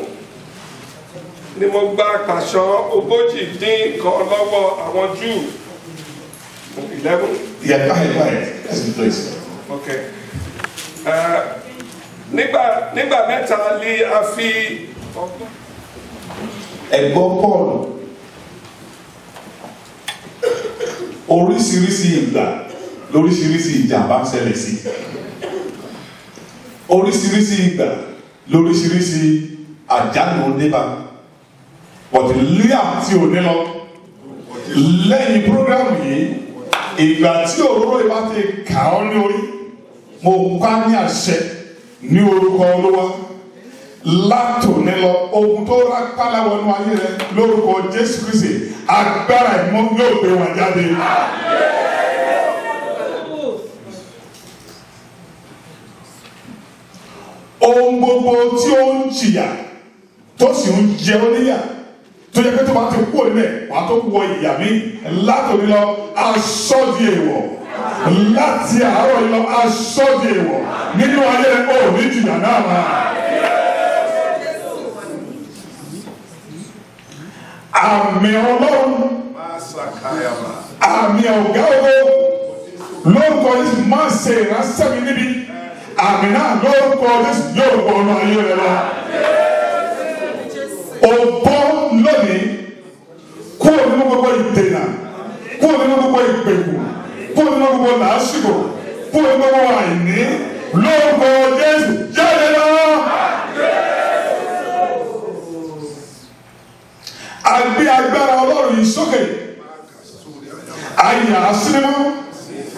ni mo gba pàṣọ 40 lọ́wọ́ àwọn Júù. 11. Yeah, go ahead. That's the place. Okay. Nígbà mẹ́ta ni a fi ẹ̀gbọ́n Paul oríṣiríṣi ìgbà lóríṣiríṣi ìjàmbá ń ṣẹlẹ̀ sí oríṣiríṣi ìgbà lóríṣiríṣi àjálù oníbà bọ̀dé líà tí ò ní lọ lẹ́yìn prógrámù yìí ìgbà tí òróró ìbá ti kà ọ́ ní orí mo ká ní àṣẹ ní orúkọ Olúwa látòní lọ ohun tó rápálá wọnú ayé rẹ lórúkọ Jésù Kristi agbára ìmọ̀ yóò gbé wọn jáde. ohun gbogbo tí ó ń jìyà tó sì ń jẹ ó níyà tó yẹ pé tó bá ti kú òní wà á tó wọ ìyà mi látòní lọ aṣọ di èèwọ̀ láti àárọ̀ yìí lọ aṣọ di èèwọ̀ nínú ayé rẹ ó ní jìyà náà máa. àmì Ọlọ́run àmì ọ̀gá owó lórúkọ Jésù máa ṣe ìránṣẹ́ mi níbi àmì náà lórúkọ Jésù yóò wọ ọ̀nà ayé rẹ lọ. Òbọ̀ lónìí kúrò nínú gbogbo ìdènà kúrò nínú gbogbo ìgbèkùn kúrò nínú gbogbo làásìgbò fún gbogbo àìní lórúkọ Jésù jáde lọ. A gbé agbára Ọlọ́run yìí sókè, a yà á símú,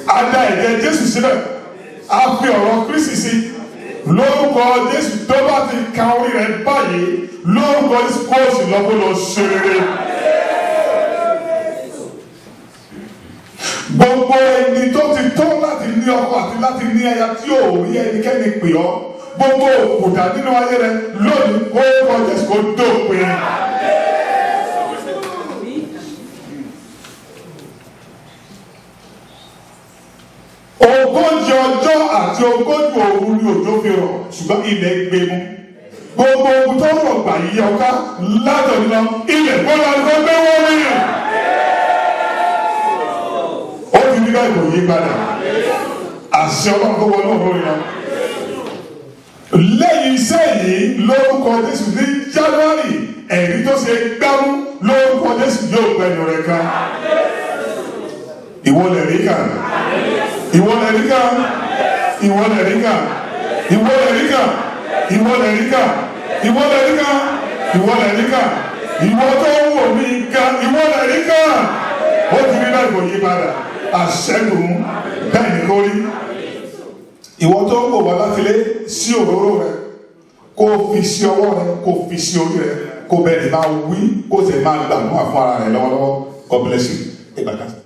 a da ẹ̀jẹ̀ Jésù síbẹ̀, a fi ọ̀rọ̀ Kristi sí lórúkọ Jésù. Tó bá ti ka orí rẹ̀ báyìí lórúkọ Jésù kó o sì lọ́kọ́ lọ ṣe rere. Gbogbo ẹni tó ti tó láti ní ọkọ àti láti ní aya tí ò rí ẹnikẹ́ni pè ọ́, gbogbo òkúta nínú ayé rẹ lónìí kó o Jésù kó dópin. Ogójì ọjọ́ àti ogójì òru ni òjò fi rọ̀, ṣùgbọ́n ilẹ̀ gbé mú. Gbogbo ogun tó rọ̀ gbà yí ọká látọ̀dún lọ, ilẹ̀ gbọ́dọ̀ àdúgbò gbé wọ́n rí. Ó ti ní báyìí kò yí padà. Àṣẹ Ọlọ́run tó wọnú ọ̀rọ̀ yẹn. Lẹ́yìn iṣẹ́ yìí lórúkọ Jésù ní January, ẹ̀rí tó ṣe gbámú lórúkọ Jésù yóò gbẹ̀yìn rẹ̀ kan. Ìwọ lẹ̀ rí kàn. Ìwọ lẹ̀ rí kàn. Ìwọ lẹ̀ rí kàn. Ìwọ lẹ̀ rí kàn. Ìwọ lẹ̀ rí kàn. Ìwọ lẹ̀ rí kàn. Ìwọ lẹ̀ rí kàn. Ìwọ tó ń wò mí gan. Ìwọ lẹ̀ rí kàn. Ó ti rí báyìí kò yí padà. Àṣẹ́gun bẹ́ẹ̀ ni kò rí. Ìwọ tó ń wò wá láti lé sí òróró rẹ, kó fi sí ọwọ́ rẹ, kó fi sí orí rẹ, kó bẹ́ẹ̀ ni máa wí, kó sì máa gbàdúrà fún ara rẹ lọ́wọ́lọ́wọ́. God bless you.